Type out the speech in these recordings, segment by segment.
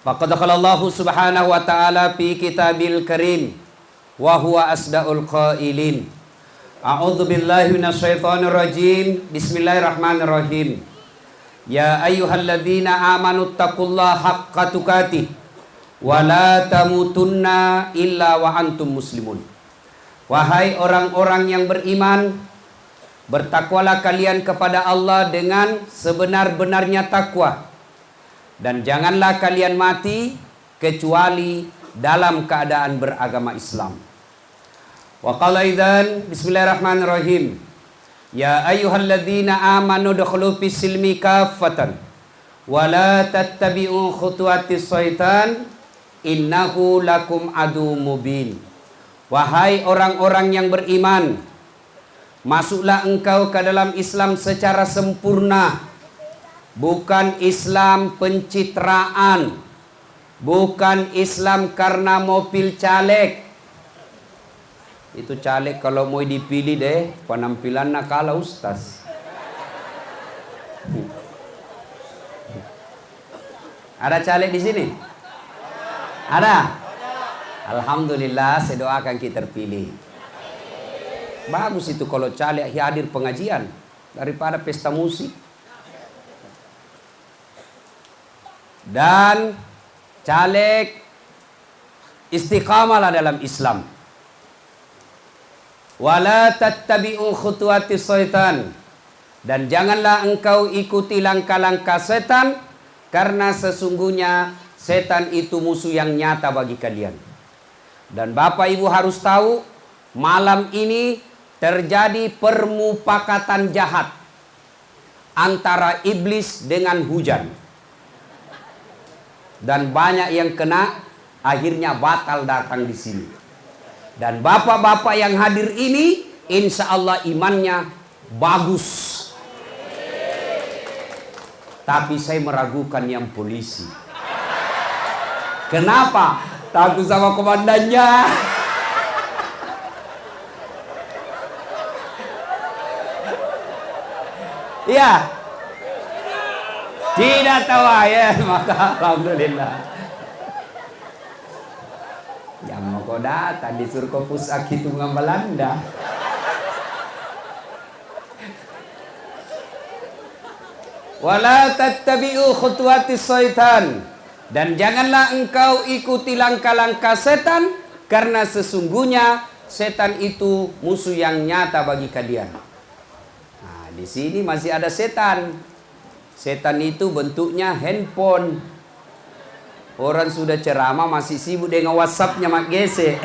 Faqad qala Allah Subhanahu wa ta'ala fi kitabil karim wa huwa asdaul qailin. A'udzu billahi minasyaitonir rajim. Bismillahirrahmanirrahim. Ya ayyuhalladzina amanu taqullaha haqqa tuqatih wa la tamutunna illa wa antum muslimun. Wahai orang-orang yang beriman, bertakwalah kalian kepada Allah dengan sebenar-benarnya takwa, dan janganlah kalian mati kecuali dalam keadaan beragama Islam. Wa qala idzan bismillahirrahmanirrahim. Ya ayyuhalladzina amanu dukhulu fis silmi kaffatan wa la tattabi'u khutuwatis syaitan innahu lakum adu mubin. Wahai orang-orang yang beriman, masuklah engkau ke dalam Islam secara sempurna. Bukan Islam pencitraan, bukan Islam karena mobil caleg. Itu caleg kalau mau dipilih deh, penampilannya kalah ustaz. Ada caleg di sini? Ada? Alhamdulillah, saya doakan kita terpilih. Bagus itu kalau caleg hadir pengajian daripada pesta musik. Dan caleg istiqamalah dalam Islam. Wala tattabi'u khutuwatis syaitan, dan janganlah engkau ikuti langkah-langkah setan, karena sesungguhnya setan itu musuh yang nyata bagi kalian. Dan Bapak Ibu harus tahu, malam ini terjadi permufakatan jahat antara iblis dengan hujan. Dan banyak yang kena, akhirnya batal datang di sini. Dan bapak-bapak yang hadir ini, insya Allah imannya bagus. Tapi saya meragukan yang polisi. Kenapa? Takut sama komandannya. Iya. Tidak tahu ya, maka alhamdulillah. Yang mau kau datang disuruh kau pusak itu dengan Belanda. Wala tattabi'u khutuwatis syaitan, dan janganlah engkau ikuti langkah-langkah setan, karena sesungguhnya setan itu musuh yang nyata bagi kalian. Nah, di sini masih ada setan. Setan itu bentuknya handphone. Orang sudah ceramah masih sibuk dengan WhatsAppnya mak gese.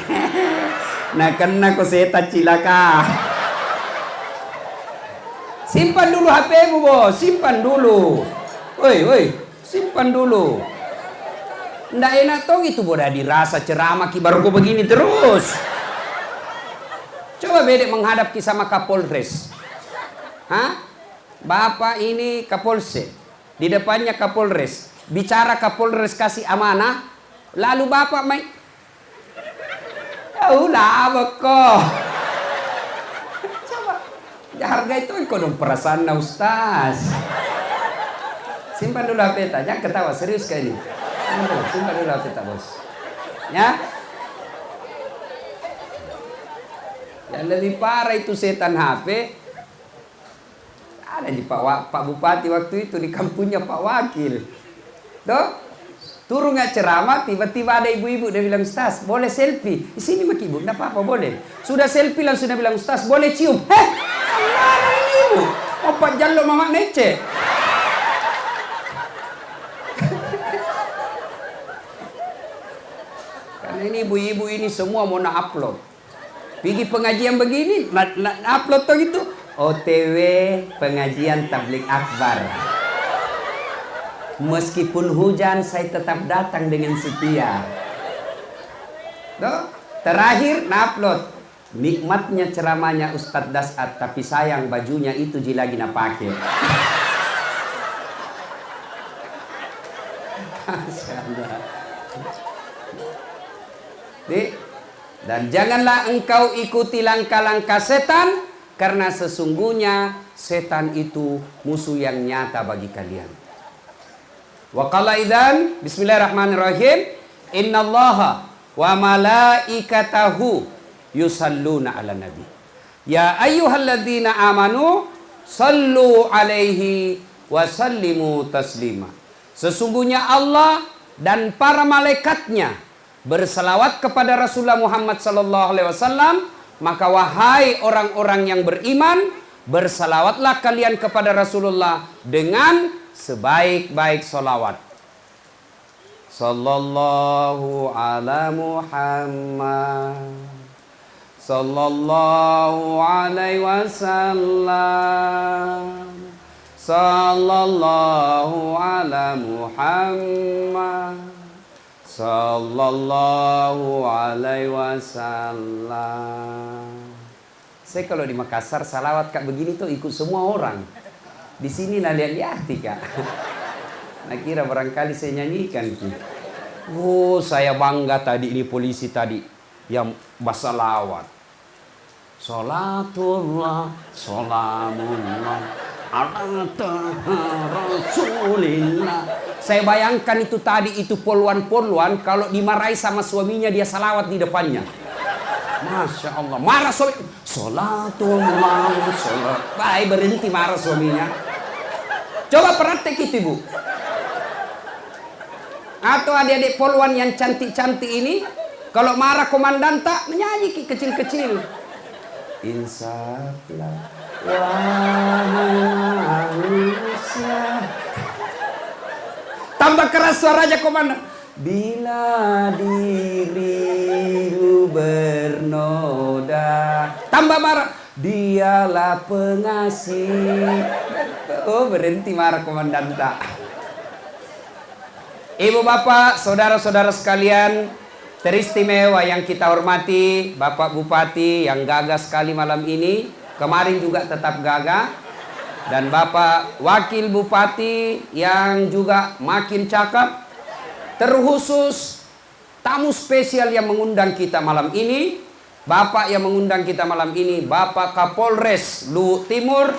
Nah, kena kok setan cilaka. Simpan dulu HP-mu, bos. Simpan dulu. Woi, simpan dulu. Nggak enak toh itu, bodah dirasa ceramah ki baru kok begini terus. Coba bedek menghadap ki sama Kapolres. Hah? Bapak ini Kapolsek, di depannya Kapolres, bicara Kapolres kasih amanah, lalu bapak main, lah kok. Coba, harga itu kok dong perasaan Ustaz. Simpan dulu HP, jangan ketawa, serius kayak ini. Simpan dulu HP, bos. Ya. Yang lebih parah itu setan HP. Ada di Pak Bupati waktu itu di kampungnya Pak Wakil. Tuh, turun nggak ceramah, tiba-tiba ada ibu-ibu, dia bilang, Ustaz, boleh selfie? Di sini mak ibu, enggak apa-apa, boleh. Sudah selfie langsung dia bilang, Ustaz, boleh cium? Mana ini ibu? Opat jalo mama nece. Karena ini ibu-ibu ini semua mau upload. Pergi pengajian begini, upload tuh gitu. OTW pengajian tablik akbar. Meskipun hujan saya tetap datang dengan setia. Tuh, terakhir upload. Nikmatnya ceramahnya Ustadz Dasat, tapi sayang bajunya itu lagi nak pakai. Dan janganlah engkau ikuti langkah-langkah setan, karena sesungguhnya setan itu musuh yang nyata bagi kalian. Wa qala idzan bismillahirrahmanirrahim innallaha wa malaikatahu yusalluna 'alan nabi. Ya ayyuhalladzina amanu sallu 'alaihi wa sallimu taslima. Sesungguhnya Allah dan para malaikatnya berselawat kepada Rasulullah Muhammad sallallahu alaihi wasallam, maka wahai orang-orang yang beriman, bersalawatlah kalian kepada Rasulullah dengan sebaik-baik salawat. Sallallahu ala Muhammad sallallahu alaihi wasallam. Sallallahu ala Muhammad sallallahu alaihi wasallam. Saya kalau di Makassar salawat Kak begini tuh ikut semua orang. Di sini nah lihat-lihati Kak. Nah kira barangkali saya nyanyikan Ki. Oh saya bangga tadi ini polisi tadi yang bersalawat. Salatullah salamullah ala Rasulillah. Saya bayangkan itu tadi itu poluan-poluan kalau dimarahi sama suaminya dia salawat di depannya. Masya Allah, marah suami. Salatullah salat. Baik berhenti marah suaminya. Coba praktek itu Bu. Atau adik-adik poluan yang cantik-cantik ini kalau marah komandan tak menyanyi kecil-kecil. Insaflah wahai manusia. Tambah keras suaranya komandan. Bila dirimu bernoda. Tambah marah. Dialah pengasih. Oh berhenti marah komandan tak. Ibu bapak, saudara-saudara sekalian teristimewa yang kita hormati, Bapak Bupati yang gagah sekali malam ini, kemarin juga tetap gagah, dan Bapak Wakil Bupati yang juga makin cakep, terkhusus tamu spesial yang mengundang kita malam ini, Bapak yang mengundang kita malam ini, Bapak Kapolres Luwu Timur,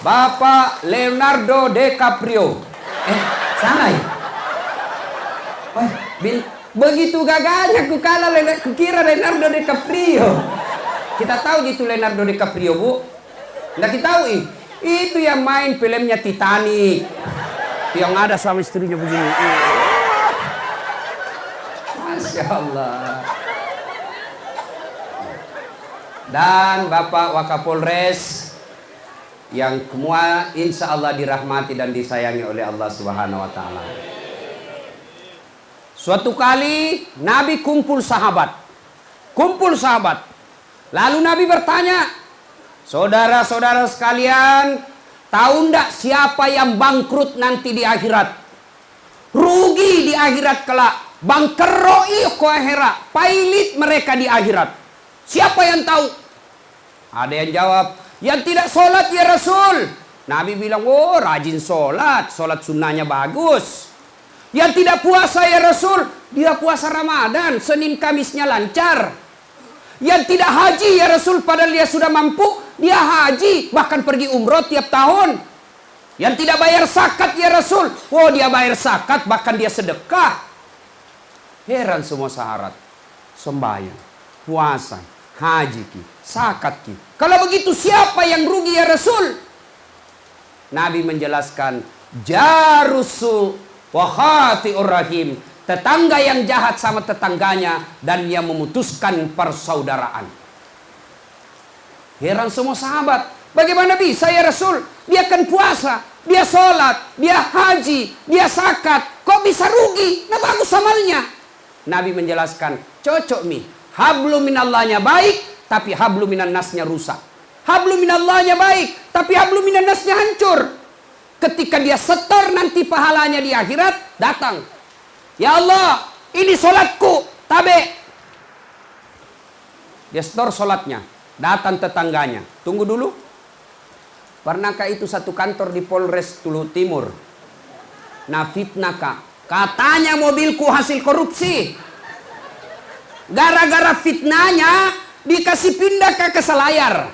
Bapak Leonardo DiCaprio. Salah ya? Begitu gagahnya ku kira Leonardo DiCaprio. Kita tahu gitu Leonardo DiCaprio Bu. Nggak kita tahu itu yang main filmnya Titanic. Yang ada sama istrinya begini. Masya Allah. Dan Bapak Wakapolres yang semua insya Allah dirahmati dan disayangi oleh Allah Subhanahu wa Ta'ala. Suatu kali Nabi kumpul sahabat. Lalu Nabi bertanya, saudara-saudara sekalian, tahu ndak siapa yang bangkrut nanti di akhirat? Rugi di akhirat kelak. Bangkeroi ko akhirat. Pailit mereka di akhirat. Siapa yang tahu? Ada yang jawab, yang tidak sholat ya Rasul. Nabi bilang, oh rajin sholat sunnahnya bagus. Yang tidak puasa ya Rasul, dia puasa Ramadan, Senin Kamisnya lancar. Yang tidak haji ya Rasul, padahal dia sudah mampu, dia haji, bahkan pergi umroh tiap tahun. Yang tidak bayar zakat ya Rasul, oh dia bayar zakat, bahkan dia sedekah. Heran semua syarat, sembahyang, puasa, haji ki, zakat ki. Kalau begitu siapa yang rugi ya Rasul? Nabi menjelaskan, jarusu wa khati'ur rahim, tetangga yang jahat sama tetangganya dan yang memutuskan persaudaraan. Heran semua sahabat, bagaimana bisa ya Rasul? Dia kan puasa, dia sholat, dia haji, dia zakat, kok bisa rugi? Nah bagus amalnya. Nabi menjelaskan, cocok nih, hablu minallahnya baik, tapi hablu minan nasnya rusak. Hablu minallahnya baik, tapi hablu minan nasnya hancur. Ketika dia setor nanti pahalanya di akhirat, datang. Ya Allah, ini sholatku, tabe. Dia setor sholatnya, datang tetangganya. Tunggu dulu. Pernahkah itu satu kantor di Polres Luwu Timur? Nah fitnah Kak. Katanya mobilku hasil korupsi. Gara-gara fitnahnya dikasih pindah ke Selayar.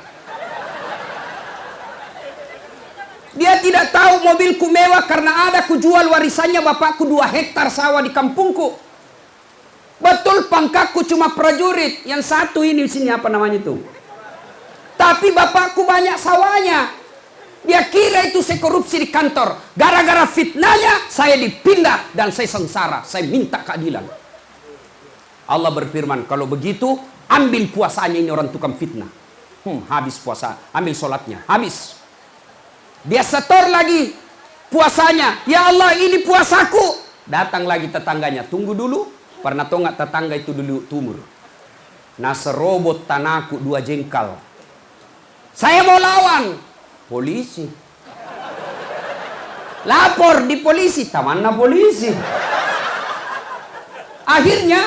Dia tidak tahu mobilku mewah karena ada kujual warisannya bapakku 2 hektar sawah di kampungku. Betul pangkatku cuma prajurit. Yang satu ini sini apa namanya itu? Tapi bapakku banyak sawahnya. Dia kira itu saya korupsi di kantor. Gara-gara fitnahnya saya dipindah dan saya sengsara. Saya minta keadilan. Allah berfirman, kalau begitu ambil puasanya ini orang tukang fitnah. Habis puasa, ambil sholatnya, habis. Dia setor lagi puasanya. Ya Allah, ini puasaku. Datang lagi tetangganya. Tunggu dulu. Pernah tahu nggak tetangga itu dulu tumur? Nah, serobot tanahku 2 jengkal. Saya mau lawan. Polisi. Lapor di polisi. Tamana polisi. Akhirnya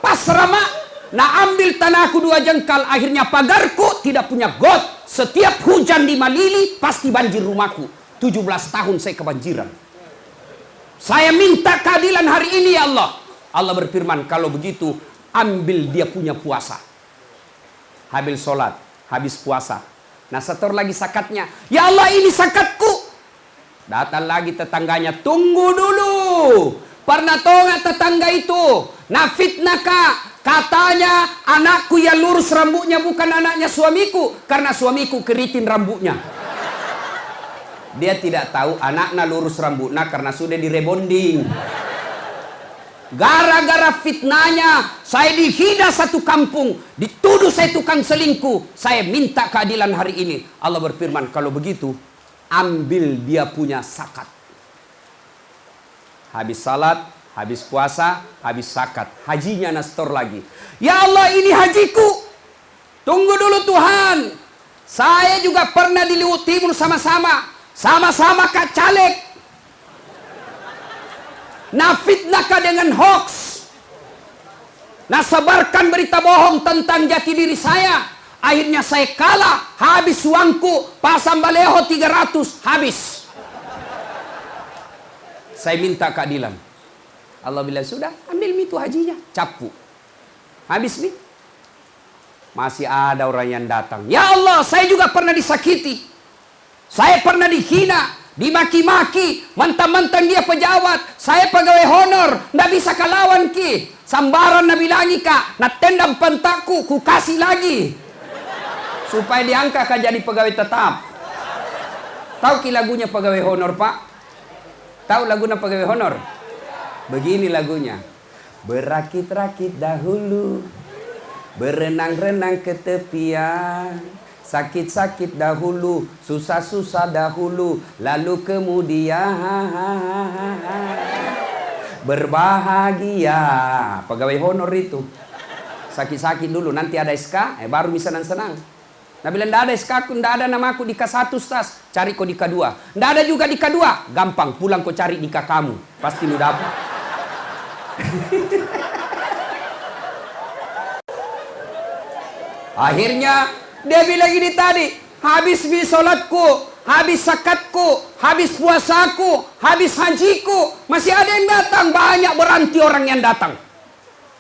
pasrah mak. Nah, ambil tanahku 2 jengkal. Akhirnya pagarku tidak punya got. Setiap hujan di Malili pasti banjir rumahku. 17 tahun saya kebanjiran. Saya minta keadilan hari ini ya Allah. Allah berfirman, kalau begitu ambil dia punya puasa. Habis sholat, habis puasa. Nah, setor lagi zakatnya. Ya Allah, ini zakatku. Datang lagi tetangganya, tunggu dulu. Pernah tahu nggak tetangga itu? Nah, fitnah kak. Katanya anakku yang lurus rambutnya bukan anaknya suamiku. Karena suamiku keriting rambutnya. Dia tidak tahu anaknya lurus rambutnya karena sudah direbonding. Gara-gara fitnahnya saya dihina satu kampung. Dituduh saya tukang selingkuh. Saya minta keadilan hari ini. Allah berfirman, kalau begitu ambil dia punya zakat. Habis salat, habis puasa, habis zakat. Hajinya nastor lagi. Ya Allah, ini hajiku. Tunggu dulu Tuhan. Saya juga pernah di Luhut Timur sama-sama. Sama-sama kak caleg. Nah, fitnahkah dengan hoax. Nah, sebarkan berita bohong tentang jati diri saya. Akhirnya saya kalah. Habis uangku. Pasang baleho 300. Habis. Saya minta keadilan. Allah bilang, sudah ambil itu hajinya. Capu. Habis nih. Masih ada orang yang datang. Ya Allah, saya juga pernah disakiti. Saya pernah dihina. Dimaki-maki, mentang-mentang dia pejabat, saya pegawai honor, nggak bisa kalawan ki. Sambaran nabi lagi kak, nak tendang pentakku, ku kasih lagi, supaya diangkat kan jadi pegawai tetap. Tahu ki lagunya pegawai honor pak? Tahu lagunya pegawai honor? Begini lagunya, berakit-rakit dahulu, berenang-renang ke tepian. Sakit-sakit dahulu, susah-susah dahulu, lalu kemudian berbahagia. Pegawai honor itu. Sakit-sakit dulu, nanti ada SK, baru bisa senang-senang. Nah, bila tidak ada SK, tidak ada namaku di K1 stas, cari kau di K2. Tidak ada juga di K2, gampang, pulang kau cari di K kamu. Pasti lu dapat. Akhirnya, dia bilang gini tadi, habis sholatku, habis zakatku, habis puasaku, habis hajiku, masih ada yang datang, banyak berhenti orang yang datang.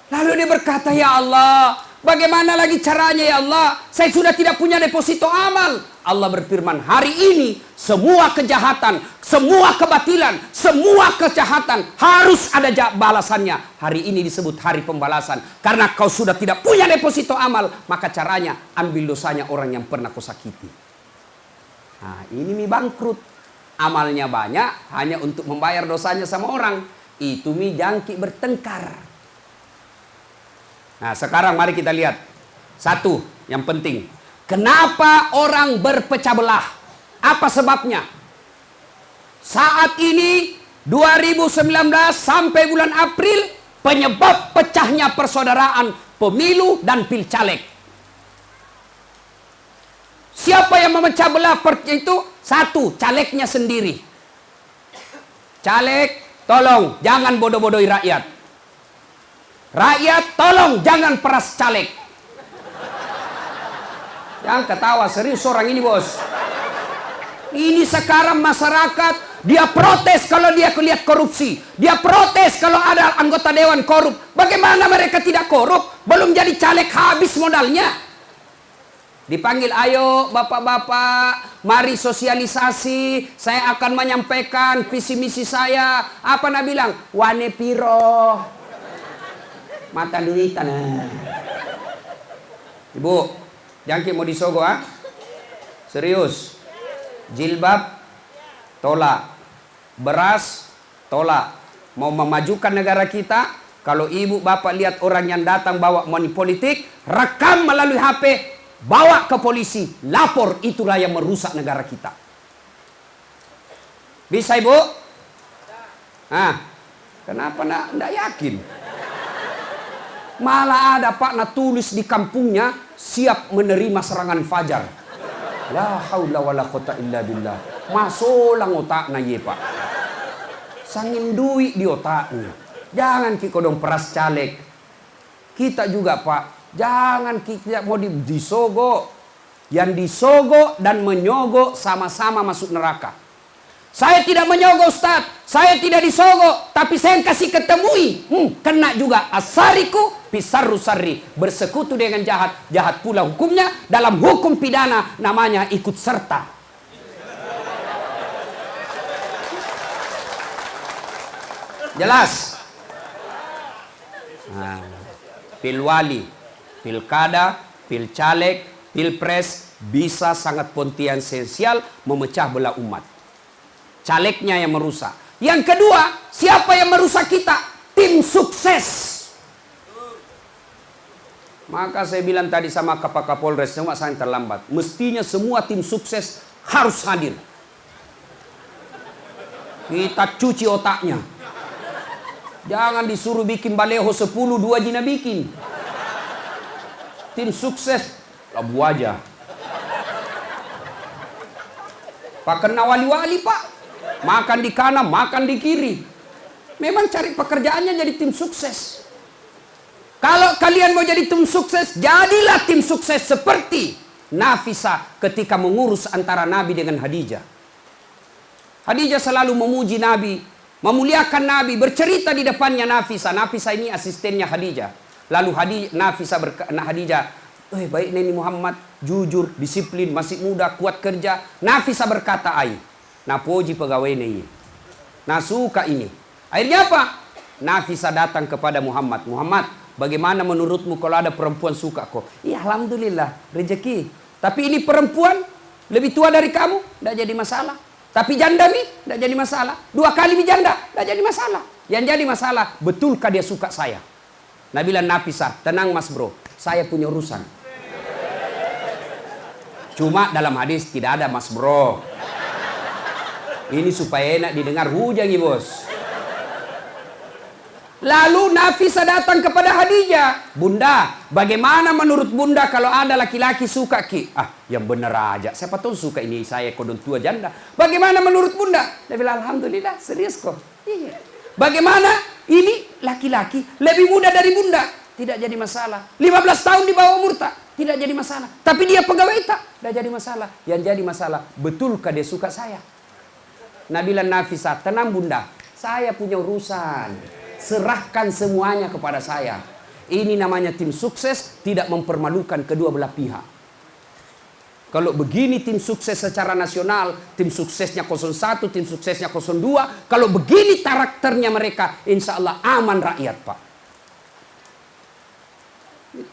Lalu dia berkata, ya Allah, bagaimana lagi caranya ya Allah? Saya sudah tidak punya deposito amal. Allah berfirman, hari ini semua kejahatan, semua kebatilan, semua kejahatan harus ada balasannya. Hari ini disebut hari pembalasan. Karena kau sudah tidak punya deposito amal, maka caranya ambil dosanya orang yang pernah kau sakiti. Nah, ini bangkrut. Amalnya banyak hanya untuk membayar dosanya sama orang. Itu jangki bertengkar. Nah, sekarang mari kita lihat. Satu yang penting. Kenapa orang berpecah belah? Apa sebabnya? Saat ini 2019 sampai bulan April, penyebab pecahnya persaudaraan pemilu dan pilcaleg. Siapa yang memecah belah itu? Satu, calegnya sendiri. Caleg, tolong jangan bodoh-bodohi rakyat. Rakyat, tolong jangan peras caleg. Yang ketawa serius orang ini bos. Ini sekarang masyarakat dia protes kalau dia lihat korupsi. Dia protes kalau ada anggota dewan korup. Bagaimana mereka tidak korup? Belum jadi caleg habis modalnya. Dipanggil, ayo bapak-bapak, mari sosialisasi, saya akan menyampaikan visi misi saya. Apa nak bilang? Wane piro. Mata duitan. Ibu, jangan mau disogo Serius. Jilbab, tolak. Beras, tolak. Mau memajukan negara kita, kalau ibu bapak lihat orang yang datang bawa money politik, rekam melalui HP, bawa ke polisi, lapor, itulah yang merusak negara kita. Bisa ibu? Kenapa ndak yakin? Malah ada pak nak tulis di kampungnya, siap menerima serangan fajar. La haula wala quwata illa billah. Masolang otaknya ye pak. Sangin duit di otaknya. Jangan kita dong peras caleg. Kita juga pak, jangan kita mau disogo. Yang disogo dan menyogok sama-sama masuk neraka. Saya tidak menyogok Ustaz, saya tidak disogo, tapi saya kasih ketemui. Kena juga asariku pisarru sarri, bersekutu dengan jahat, jahat pula hukumnya. Dalam hukum pidana namanya ikut serta. Jelas? Pilwali, pilkada, pilcaleg, pilpres bisa sangat potensial memecah belah umat. Calegnya yang merusak. Yang kedua, siapa yang merusak kita? Tim sukses. Maka saya bilang tadi sama Pak Kapolres, semua saya terlambat. Mestinya semua tim sukses harus hadir. Kita cuci otaknya. Jangan disuruh bikin baleho 10, 2 jina bikin. Tim sukses, labu aja. Pak kena wali-wali pak. Makan di kanan, makan di kiri. Memang cari pekerjaannya jadi tim sukses. Kalau kalian mau jadi tim sukses, jadilah tim sukses seperti Nafisah ketika mengurus antara Nabi dengan Khadijah. Khadijah selalu memuji Nabi, memuliakan Nabi, bercerita di depannya Nafisah. Nafisah ini asistennya Khadijah. Lalu Khadijah, baik Neni Muhammad, jujur, disiplin, masih muda, kuat kerja. Nafisah berkata, nah puji pegawai ini. Nah suka ini. Akhirnya apa? Nafisah datang kepada Muhammad. Muhammad, bagaimana menurutmu kalau ada perempuan suka kok? Iya alhamdulillah, rezeki. Tapi ini perempuan lebih tua dari kamu, tidak jadi masalah. Tapi janda nih, tidak jadi masalah. 2 kali janda, tidak jadi masalah. Yang jadi masalah, betulkah dia suka saya? Nabila Nafisah, tenang mas bro, saya punya urusan. Cuma dalam hadis tidak ada mas bro. Ini supaya enak didengar hujangi bos. Lalu Nafisah datang kepada Khadijah. Bunda, bagaimana menurut bunda kalau ada laki-laki suka ki? Yang bener aja. Siapa tahu suka ini saya kodon tua janda. Bagaimana menurut bunda? Dia bilang alhamdulillah serius kok. Iya. Bagaimana ini laki-laki lebih muda dari bunda? Tidak jadi masalah. 15 tahun di bawah umur tak? Tidak jadi masalah. Tapi dia pegawai tak? Tidak jadi masalah. Yang jadi masalah, betulkah dia suka saya? Nabila Nafisah, tenang bunda, saya punya urusan. Serahkan semuanya kepada saya. Ini namanya tim sukses, tidak mempermalukan kedua belah pihak. Kalau begini tim sukses secara nasional, tim suksesnya 01, tim suksesnya 02. Kalau begini karakternya mereka, insya Allah aman rakyat pak. Ini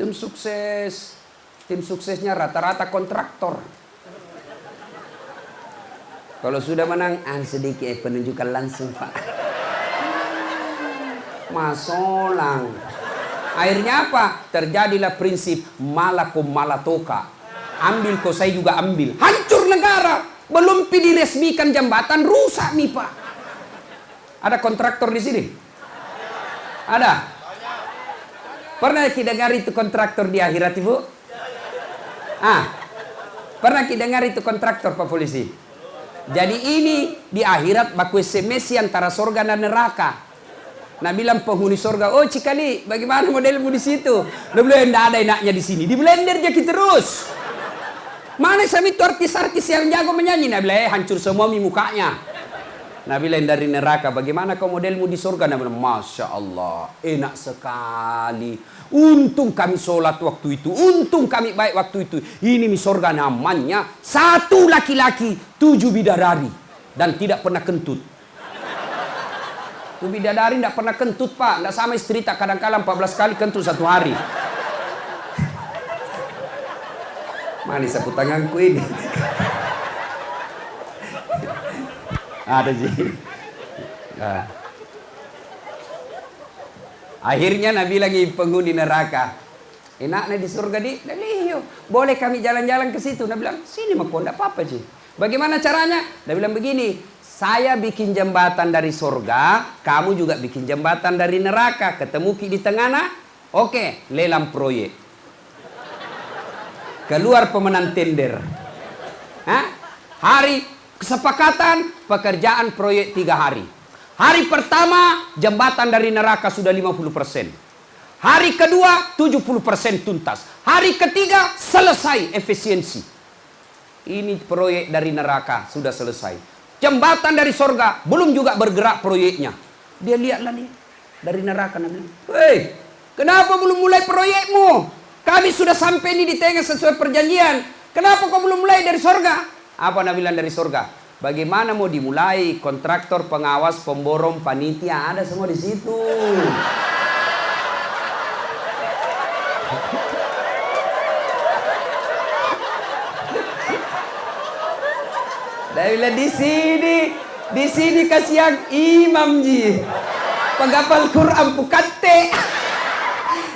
tim suksesnya rata-rata kontraktor. Kalau sudah menang, sedikit penunjukan langsung pak. Masolang. Akhirnya apa? Terjadilah prinsip malakum malatoka. Ambil kok saya juga ambil. Hancur negara. Belum diresmikan jembatan, rusak nih pak. Ada kontraktor di sini? Ada? Pernah kita dengar itu kontraktor di akhirat ibu? Pernah kita dengar itu kontraktor pak polisi? Jadi ini di akhirat baku semesi antara sorga dan neraka. Nah bilang penghuni sorga, oh Cikali, bagaimana modelmu di situ? Lo belum ada enaknya di sini, di blender jadi terus. Mana sama itu artis-artis yang jago menyanyi? Nah bilang hancur semua mukanya. Nabi lain dari neraka. Bagaimana kau modelmu di surga? Nabi bilang, Masya Allah, enak sekali. Untung kami sholat waktu itu. Untung kami baik waktu itu. Ini mi surga namanya. 1 laki-laki, 7 bidadari. Dan tidak pernah kentut. Itu bidadari tidak pernah kentut, Pak. Tidak sama istri tak, kadang-kadang 14 kali kentut 1 hari. Manis sapu tanganku ini. Ada sih. Nah. Akhirnya Nabi lagi penghuni neraka. Enaknya di surga di Nabi, boleh kami jalan-jalan ke situ. Nabi bilang, sini mah enggak apa-apa sih. Bagaimana caranya? Nabi bilang begini, saya bikin jembatan dari surga, kamu juga bikin jembatan dari neraka. Ketemu di tengah. Oke, lelang proyek. Keluar pemenang tender. Hah? Hari kesepakatan pekerjaan proyek 3 hari. Hari pertama jembatan dari neraka sudah 50%. Hari kedua 70% tuntas. Hari ketiga selesai efisiensi. Ini proyek dari neraka sudah selesai. Jembatan dari surga belum juga bergerak proyeknya. Dia lihatlah nih dari neraka, Nabi. Hei, kenapa belum mulai proyekmu? Kami sudah sampai ini di tengah sesuai perjanjian. Kenapa kau belum mulai dari surga? Apa Nabi bilang dari surga? Bagaimana mau dimulai? Kontraktor, pengawas, pemborong, panitia ada semua di situ. Nabi bilang di sini kasihan imam ji, penghafal Quran pukate.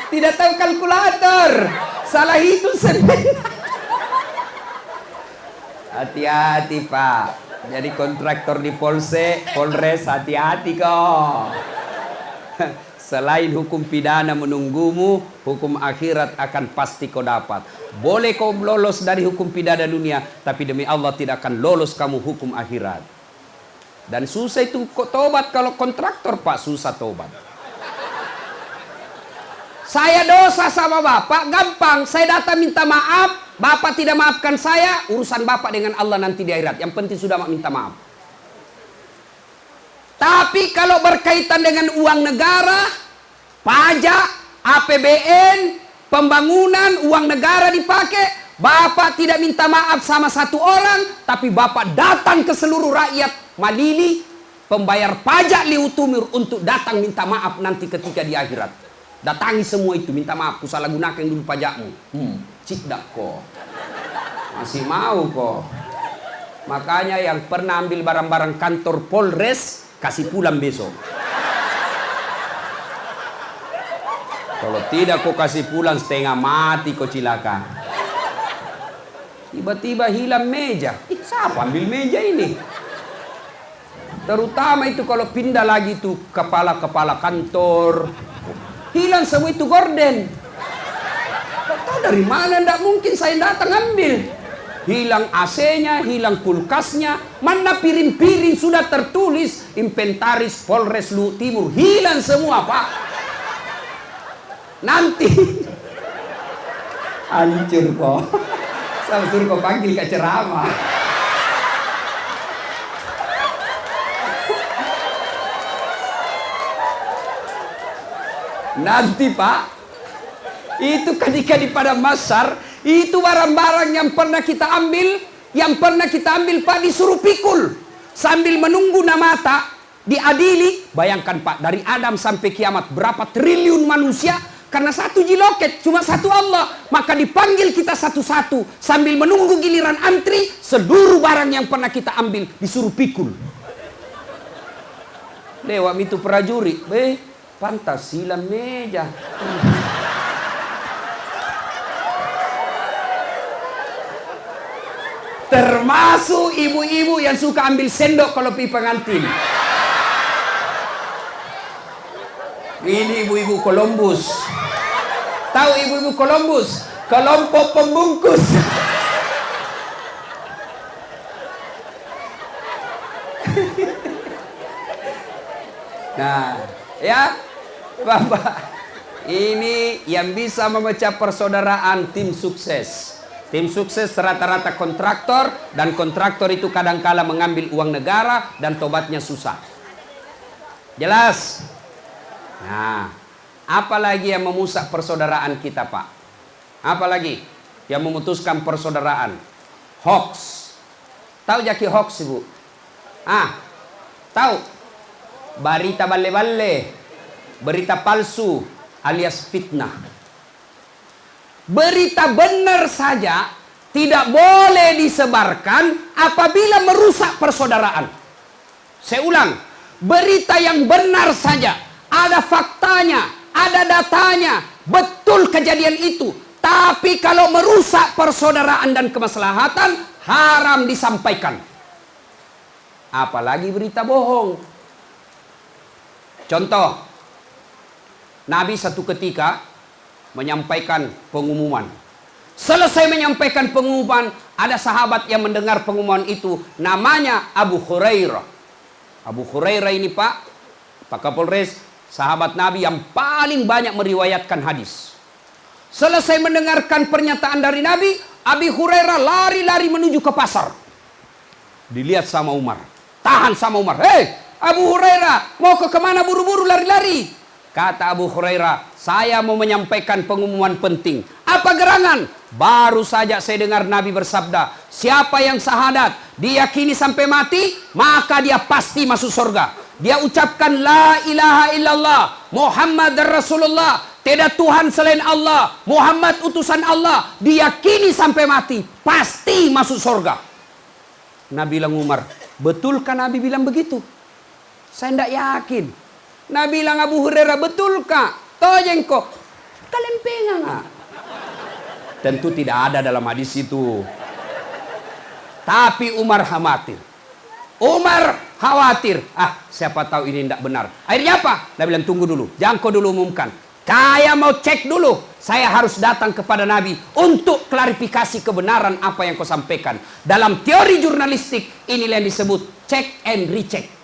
Tidak tahu kalkulator. Salah itu sebenarnya. Hati-hati, Pak. Jadi kontraktor di Polres hati-hati kok. Selain hukum pidana menunggumu, hukum akhirat akan pasti kau dapat. Boleh kau lolos dari hukum pidana dunia, tapi demi Allah tidak akan lolos kamu hukum akhirat. Dan susah itu tobat kalau kontraktor, Pak, susah tobat. Saya dosa sama Bapak, gampang. Saya datang minta maaf, Bapak tidak maafkan saya, urusan Bapak dengan Allah nanti di akhirat. Yang penting sudah minta maaf. Tapi kalau berkaitan dengan uang negara, pajak, APBN, pembangunan, uang negara dipakai, Bapak tidak minta maaf sama 1 orang, tapi Bapak datang ke seluruh rakyat Malili, pembayar pajak Liutumir untuk datang minta maaf nanti ketika di akhirat. Datangi semua itu, minta maaf, ku salah gunakan dulu pajakmu. Cik dak kok. Masih mau kok. Makanya yang pernah ambil barang-barang kantor Polres, kasih pulang besok. Kalau tidak kok kasih pulang setengah mati kok cilaka. Tiba-tiba hilang meja. Siapa ambil meja ini? Terutama itu kalau pindah lagi tuh kepala-kepala kantor. Hilang semua itu gorden. Gak tahu dari mana, ndak mungkin saya datang ambil. Hilang AC-nya, hilang kulkasnya, mana piring-piring sudah tertulis inventaris Polres Lu Timur. Hilang semua, Pak. Nanti hancur kok. Saya suruh kau panggil ke ceramah. Nanti, Pak, itu ketika di padang mahsyar, itu barang-barang yang pernah kita ambil, Pak, disuruh pikul sambil menunggu namata diadili. Bayangkan, Pak, dari Adam sampai kiamat berapa triliun manusia karena satu jiloket, cuma satu Allah. Maka dipanggil kita satu-satu sambil menunggu giliran antri, seluruh barang yang pernah kita ambil disuruh pikul. Lewat itu prajurit, pantas hilang meja. Termasuk ibu-ibu yang suka ambil sendok kalau pergi pengantin. Ini ibu-ibu Columbus. Tahu ibu-ibu Columbus? Kelompok pembungkus. Nah, ya, Bapak, ini yang bisa memecah persaudaraan tim sukses. Tim sukses rata-rata kontraktor, dan kontraktor itu kadangkala mengambil uang negara dan tobatnya susah. Jelas? Nah, apalagi yang memusak persaudaraan kita, Pak? Apalagi yang memutuskan persaudaraan? Hoax. Tahu jaki hoax, Ibu? Tahu? Berita balle-balle, berita palsu alias fitnah. Berita benar saja tidak boleh disebarkan apabila merusak persaudaraan. Saya ulang, berita yang benar saja, ada faktanya, ada datanya, betul kejadian itu. Tapi kalau merusak persaudaraan dan kemaslahatan, haram disampaikan. Apalagi berita bohong. Contoh, Nabi satu ketika menyampaikan pengumuman. Selesai menyampaikan pengumuman, ada sahabat yang mendengar pengumuman itu, namanya Abu Hurairah. Abu Hurairah ini, Pak Kapolres, sahabat Nabi yang paling banyak meriwayatkan hadis. Selesai mendengarkan pernyataan dari Nabi, Abu Hurairah lari-lari menuju ke pasar. Dilihat sama Umar, tahan sama Umar. Hei, Abu Hurairah, mau ke kemana buru-buru lari-lari? Kata Abu Hurairah, saya mau menyampaikan pengumuman penting. Apa gerangan? Baru saja saya dengar Nabi bersabda, siapa yang syahadat, diyakini sampai mati, maka dia pasti masuk surga. Dia ucapkan la ilaha illallah, Muhammad Rasulullah, tidak Tuhan selain Allah, Muhammad utusan Allah, diyakini sampai mati, pasti masuk surga. Nabi bilang Umar, betulkah Nabi bilang begitu? Saya tidak yakin. Nabi bilang Abu Hurairah, betulkah? Tojengko, kalian pengen nggak? Tentu tidak ada dalam hadis itu. Tapi Umar khawatir. Umar khawatir. Siapa tahu ini tidak benar. Akhirnya apa? Nabi bilang tunggu dulu, jangan kau dulu umumkan. Saya mau cek dulu. Saya harus datang kepada Nabi untuk klarifikasi kebenaran apa yang kau sampaikan. Dalam teori jurnalistik inilah yang disebut check and recheck.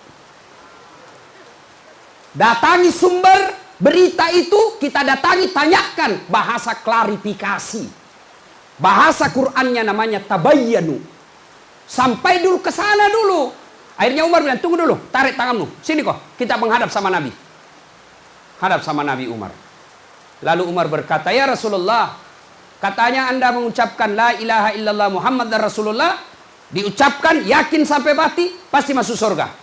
Datangi sumber berita itu, kita datangi, tanyakan, bahasa klarifikasi. Bahasa Qur'annya namanya tabayyanu. Sampai dulu ke sana dulu. Akhirnya Umar bilang, tunggu dulu, tarik tanganmu. Sini kok, kita menghadap sama Nabi. Hadap sama Nabi Umar. Lalu Umar berkata, ya Rasulullah, katanya Anda mengucapkan la ilaha illallah Muhammad dan Rasulullah, diucapkan yakin sampai mati, pasti masuk surga.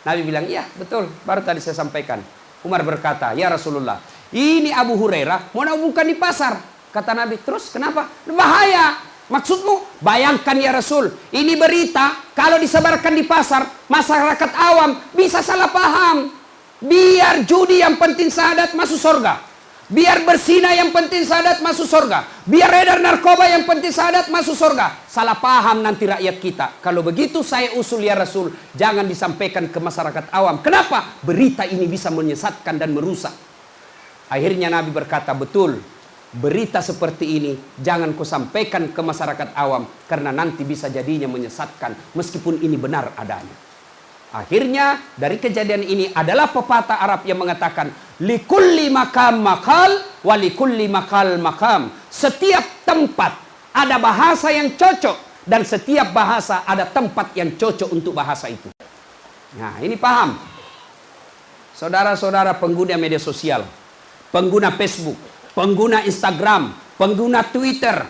Nabi bilang, iya betul, baru tadi saya sampaikan. Umar berkata, ya Rasulullah, ini Abu Hurairah mau nabungkan di pasar. Kata Nabi, terus kenapa? Bahaya. Maksudmu? Bayangkan ya Rasul, ini berita kalau disebarkan di pasar, masyarakat awam bisa salah paham. Biar judi yang penting syahadat masuk surga. Biar berzina yang penting syahadat masuk surga. Biar edar narkoba yang penting syahadat masuk surga. Salah paham nanti rakyat kita. Kalau begitu saya usul ya Rasul, jangan disampaikan ke masyarakat awam. Kenapa? Berita ini bisa menyesatkan dan merusak. Akhirnya Nabi berkata, betul. Berita seperti ini jangan kau sampaikan ke masyarakat awam, karena nanti bisa jadinya menyesatkan meskipun ini benar adanya. Akhirnya dari kejadian ini adalah pepatah Arab yang mengatakan likulli makam makal wa likulli makal makam. Setiap tempat ada bahasa yang cocok, dan setiap bahasa ada tempat yang cocok untuk bahasa itu. Nah, ini paham. Saudara-saudara pengguna media sosial, pengguna Facebook, pengguna Instagram, pengguna Twitter,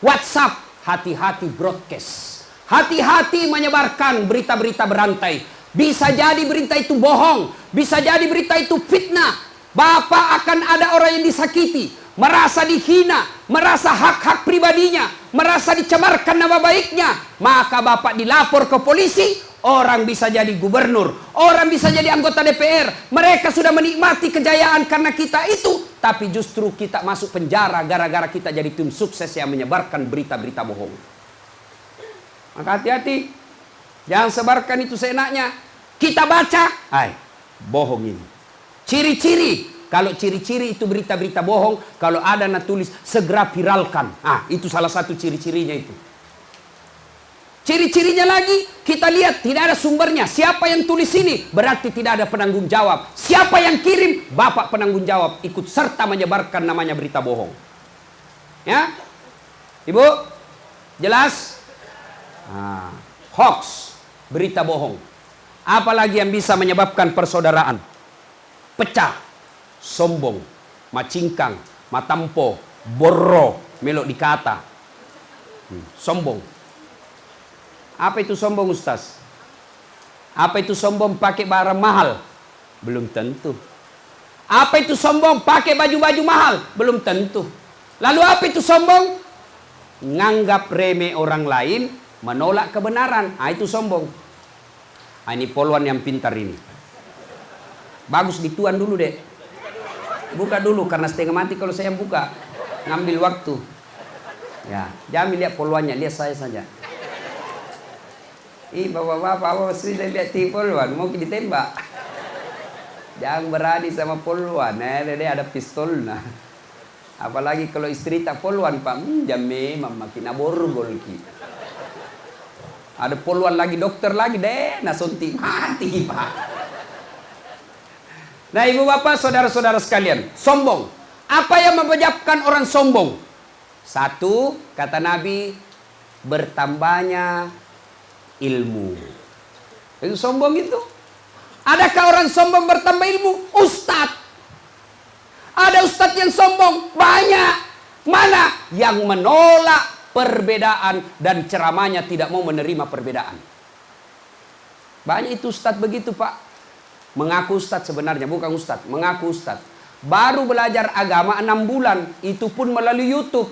WhatsApp, hati-hati broadcast. Hati-hati menyebarkan berita-berita berantai. Bisa jadi berita itu bohong, bisa jadi berita itu fitnah. Bapak akan ada orang yang disakiti, merasa dihina, merasa hak-hak pribadinya, merasa dicemarkan nama baiknya. Maka Bapak dilapor ke polisi, orang bisa jadi gubernur, orang bisa jadi anggota DPR. Mereka sudah menikmati kejayaan karena kita itu, tapi justru kita masuk penjara gara-gara kita jadi tim sukses yang menyebarkan berita-berita bohong. Maka hati-hati, jangan sebarkan itu seenaknya. Kita baca, bohong ini. Ciri-ciri, kalau ciri-ciri itu berita-berita bohong, kalau ada tulis segera viralkan. Itu salah satu ciri-cirinya itu. Ciri-cirinya lagi, kita lihat tidak ada sumbernya. Siapa yang tulis ini, berarti tidak ada penanggung jawab. Siapa yang kirim, Bapak penanggung jawab, ikut serta menyebarkan namanya berita bohong. Ya, Ibu, Jelas? Hoax, berita bohong. Apalagi yang bisa menyebabkan persaudaraan pecah? Sombong, macingkang, matampo, borro, melok dikata. Sombong. Apa itu sombong, Ustaz? Apa itu sombong pakai barang mahal? Belum tentu. Apa itu sombong pakai baju-baju mahal? Belum tentu. Lalu apa itu sombong? Nganggap remeh orang lain, menolak kebenaran. Itu sombong. Ini poluan yang pintar ini. Bagus dituan dulu deh. Buka dulu karena setengah mati kalau saya buka. Ngambil waktu. Ya, jangan lihat poluannya, lihat saya saja. Bapak-bapak sudah lihat poluan, mau ditembak. Jangan berani sama poluan, dia ada pistol nah. Apalagi kalau istri tak poluan, Pak, memang makin aborgol ki. Ada poluan lagi, dokter lagi deh, nah suntik mati, Pak. Nah, ibu bapak, saudara-saudara sekalian, sombong. Apa yang menyebabkan orang sombong? Satu, kata Nabi, bertambahnya ilmu. Itu sombong itu. Adakah orang sombong bertambah ilmu? Ustadz. Ada ustadz yang sombong? Banyak. Mana? Yang menolak perbedaan dan ceramahnya tidak mau menerima perbedaan. Banyak itu ustadz begitu, Pak. Mengaku ustadz sebenarnya, bukan ustadz. Mengaku ustadz. Baru belajar agama 6 bulan. Itu pun melalui YouTube.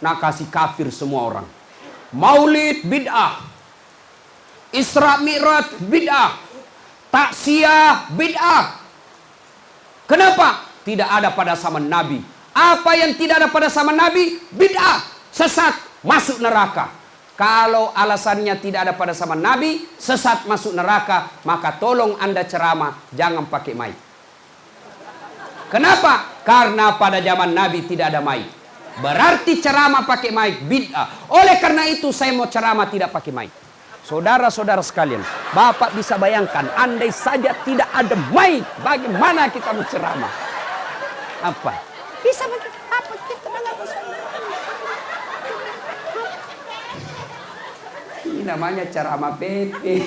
Nah, kasih kafir semua orang. Maulid bid'ah. Isra Mi'raj bid'ah. Taksiyah bid'ah. Kenapa? Tidak ada pada zaman Nabi. Apa yang tidak ada pada zaman Nabi? Bid'ah. Sesat, masuk neraka. Kalau alasannya tidak ada pada zaman Nabi, sesat masuk neraka, maka tolong Anda ceramah, jangan pakai mic. Kenapa? Karena pada zaman Nabi tidak ada mic. Berarti ceramah pakai mic bid'ah. Oleh karena itu saya mau ceramah tidak pakai mic. Saudara-saudara sekalian, Bapak bisa bayangkan, andai saja tidak ada mic, bagaimana kita berceramah? Apa? Bisa apa kita ini namanya ceramah Pepe.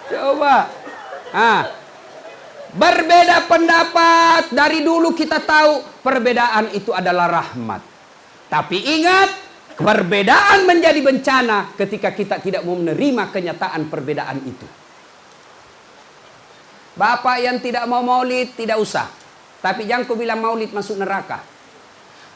Coba. Berbeda pendapat. Dari dulu kita tahu perbedaan itu adalah rahmat. Tapi ingat, perbedaan menjadi bencana ketika kita tidak mau menerima kenyataan perbedaan itu. Bapak yang tidak mau maulid, tidak usah. Tapi jangan kau bilang maulid masuk neraka.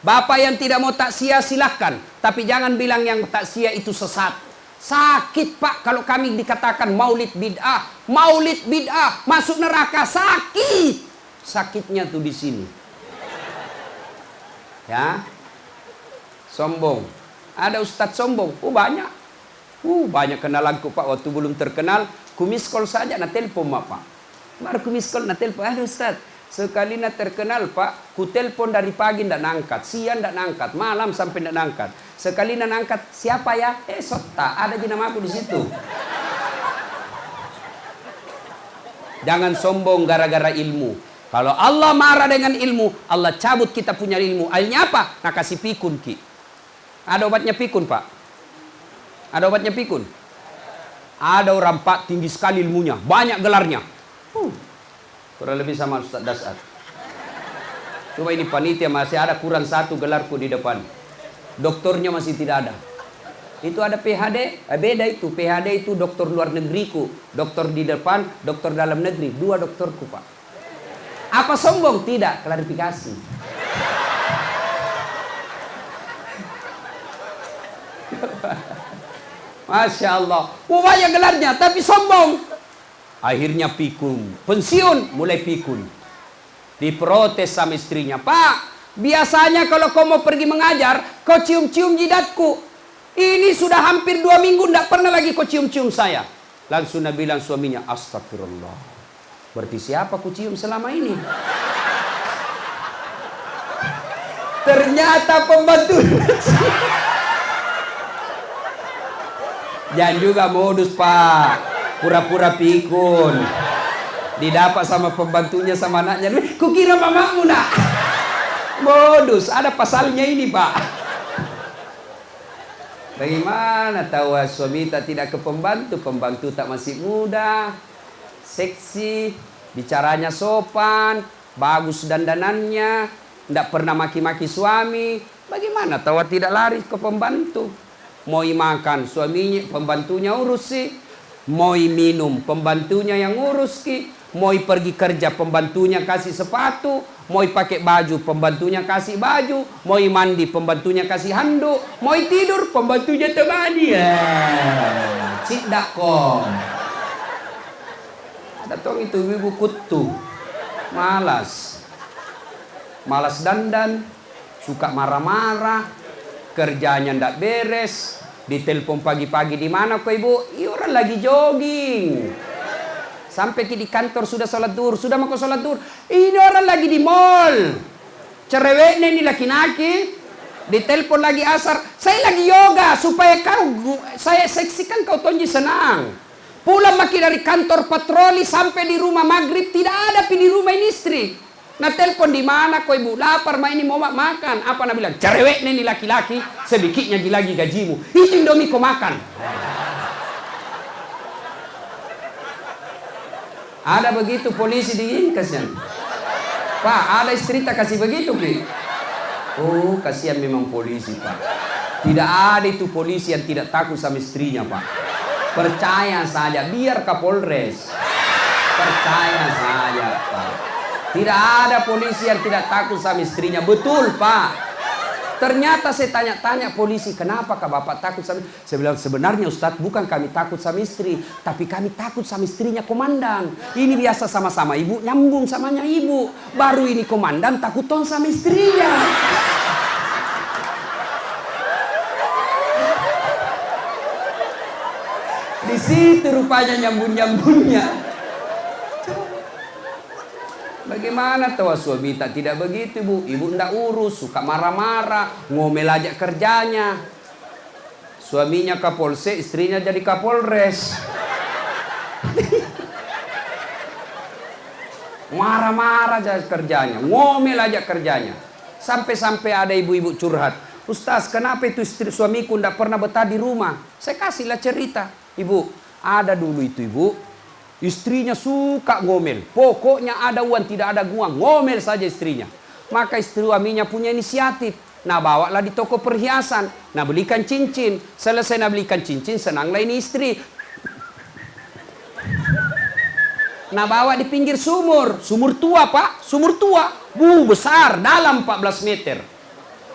Bapak yang tidak mau taksiyah, silahkan. Tapi jangan bilang yang taksiyah itu sesat. Sakit, Pak, kalau kami dikatakan maulid bid'ah. Maulid bid'ah, masuk neraka, sakit. Sakitnya tuh di sini. Ya. Sombong. Ada ustadz sombong. Banyak. Banyak kenalanku, Pak. Waktu belum terkenal, kumiskol saja na telepon, Pak. Baru kumiskol na telepon. Aduh, ustadz, sekali na terkenal, Pak, ku telepon dari pagi ndak nangkat, siang ndak nangkat, malam sampai ndak nangkat. Sekali ndak nangkat, siapa ya? Sota, ada di namaku di situ. Jangan sombong gara-gara ilmu. Kalau Allah marah dengan ilmu, Allah cabut kita punya ilmu. Akhirnya apa? Nah, kasih pikun, Ki. Ada obatnya pikun, Pak? Ada obatnya pikun? Ada orang, Pak, tinggi sekali ilmunya. Banyak gelarnya. Kurang lebih sama Ustaz Dasar. Cuma ini panitia masih ada kurang 1 gelarku di depan. Doktornya masih tidak ada. Itu ada PhD. Beda itu. PhD itu dokter luar negeriku. Dokter di depan, dokter dalam negeri. 2 dokterku, Pak. Apa sombong? Tidak. Klarifikasi. Masya Allah. Banyak gelarnya, tapi sombong. Akhirnya pikun. Pensiun, mulai pikun. Diprotes sama istrinya. Pak, biasanya kalau kau mau pergi mengajar, kau cium-cium jidatku. Ini sudah hampir 2 minggu, tidak pernah lagi kau cium-cium saya. Langsung Nabi bilang suaminya, astagfirullah. Berarti siapa ku cium selama ini? Ternyata pembantu. Jangan juga modus, Pak. Pura-pura pikun. Didapat sama pembantunya sama anaknya. Kukira mamamu nak. Modus, ada pasalnya ini Pak. Bagaimana tahu suami tak tidak ke pembantu, pembantu tak masih muda, seksi, bicaranya sopan, bagus dandanannya, tidak pernah maki-maki suami. Bagaimana tahu tidak lari ke pembantu? Mau makan suaminya, pembantunya urus sih. Mau minum, pembantunya yang urus ki. Mau pergi kerja, pembantunya kasih sepatu. Mau pakai baju, pembantunya kasih baju. Mau mandi, pembantunya kasih handuk. Mau tidur, pembantunya temani. Tidak kok. Ada tong itu ibu kutu. Malas. Malas dandan. Suka marah-marah. Kerjanya ndak beres. Ditelepon pagi-pagi, di mana kok ibu? Iya, orang lagi jogging. Sampai di kantor sudah sholat duhur, sudah mau ke sholat duhur. Ini orang lagi di mall. Cerewetnya ini laki-laki. Ditelepon lagi asar. Saya lagi yoga supaya saya seksikan kau tonji senang. Pulang makin dari kantor patroli sampai di rumah maghrib tidak ada di rumah ini istri. Nah telepon di mana kau ibu? Lapar ma ini mau makan. Apa nak bilang? Cerewetnya ini laki-laki. Sedikitnya lagi gajimu. Itu indomie kau makan. Ada begitu polisi di kasihan. Pak, ada istri tak kasih begitu ki? Oh, kasihan memang polisi Pak. Tidak ada itu polisi yang tidak takut sama istrinya Pak. Percaya saja, biar Kapolres. Percaya saja Pak. Tidak ada polisi yang tidak takut sama istrinya. Betul Pak. Ternyata saya tanya-tanya polisi, kenapa kak bapak takut sama istri? Saya bilang, sebenarnya Ustadz bukan kami takut sama istri, tapi kami takut sama istrinya komandan. Ini biasa sama-sama ibu, nyambung samanya ibu. Baru ini komandan takut ton sama istrinya. Di situ rupanya nyambung-nyambungnya. Bagaimana tahu suami tak tidak begitu ibu? Ibu ndak urus, suka marah-marah, ngomel aja kerjanya. Suaminya Kapolsek, istrinya jadi Kapolres. Marah-marah aja kerjanya, ngomel aja kerjanya. Sampai-sampai ada ibu-ibu curhat. Ustaz, kenapa itu istri suamiku ndak pernah betah di rumah? Saya kasihlah cerita. Ibu, ada dulu itu ibu. Istrinya suka ngomel. Pokoknya ada uang tidak ada guang. Ngomel saja istrinya. Maka istri suaminya punya inisiatif. Nah bawalah di toko perhiasan. Nah belikan cincin. Selesai nah belikan cincin, senanglah ini istri. Nah bawa di pinggir sumur. Sumur tua Pak. Sumur tua. Besar. Dalam 14 meter.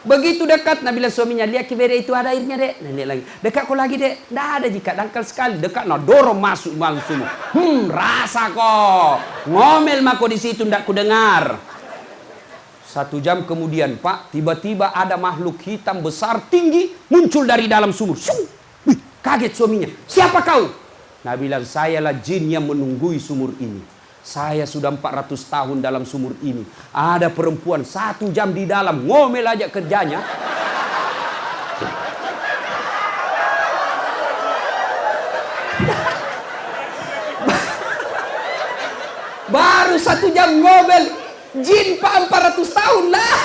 Begitu dekat, nah bilang suaminya, lihat kibere itu ada airnya dek. Nah lihat lagi, dekat kok lagi dek. Nggak ada jika dangkal sekali. Dekat, nah dorong masuk semua. Rasa kok. Ngomel mako di situ ndak ku dengar. 1 jam kemudian Pak, tiba-tiba ada makhluk hitam besar tinggi muncul dari dalam sumur. Kaget suaminya. Siapa kau? Nah bilang, sayalah jin yang menunggui sumur ini. Saya sudah 400 tahun dalam sumur ini. Ada perempuan 1 jam di dalam ngomel aja kerjanya. Baru 1 jam ngomel. Jin Pak 400 tahun lah.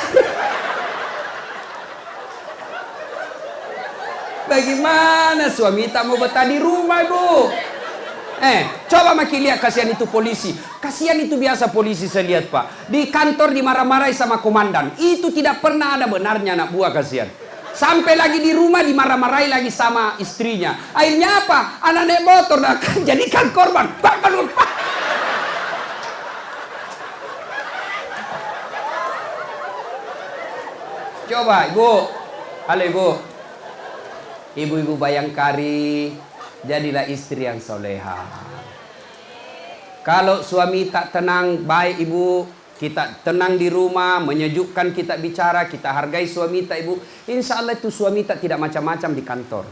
Bagaimana suami tak mau betah di rumah ibu? Coba makin lihat kasihan itu polisi. Kasihan itu biasa polisi saya lihat Pak. Di kantor dimarah-marahi sama komandan. Itu tidak pernah ada benarnya anak buah kasihan. Sampai lagi di rumah dimarah-marahi lagi sama istrinya. Akhirnya apa? Anak naik motor jadikan korban. Coba ibu. Halo ibu. Ibu-ibu Bayangkari. Jadilah istri yang soleha. Kalau suami tak tenang, baik ibu, kita tenang di rumah, menyejukkan kita bicara, kita hargai suami tak ibu. Insya Allah itu suami tak tidak macam-macam di kantor.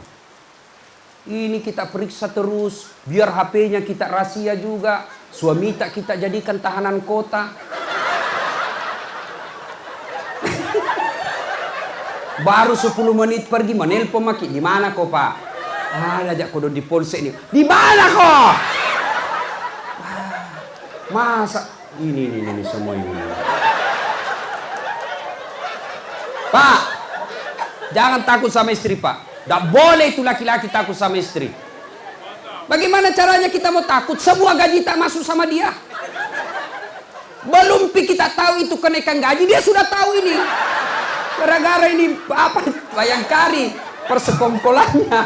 Ini kita periksa terus, biar HP-nya kita rahasia juga. Suami tak kita jadikan tahanan kota. Baru 10 menit pergi menelpon maki, di mana kok Pak? Ada aja kodon di polsek ini. Di mana kok? Masa ini semua ini. Pak, jangan takut sama istri, Pak. Tidak boleh itu laki-laki takut sama istri. Bagaimana caranya kita mau takut? Semua gaji tak masuk sama dia. Belum kita tahu itu kenaikan gaji, dia sudah tahu ini. Gara-gara ini apa? Bayangkari persekongkolannya.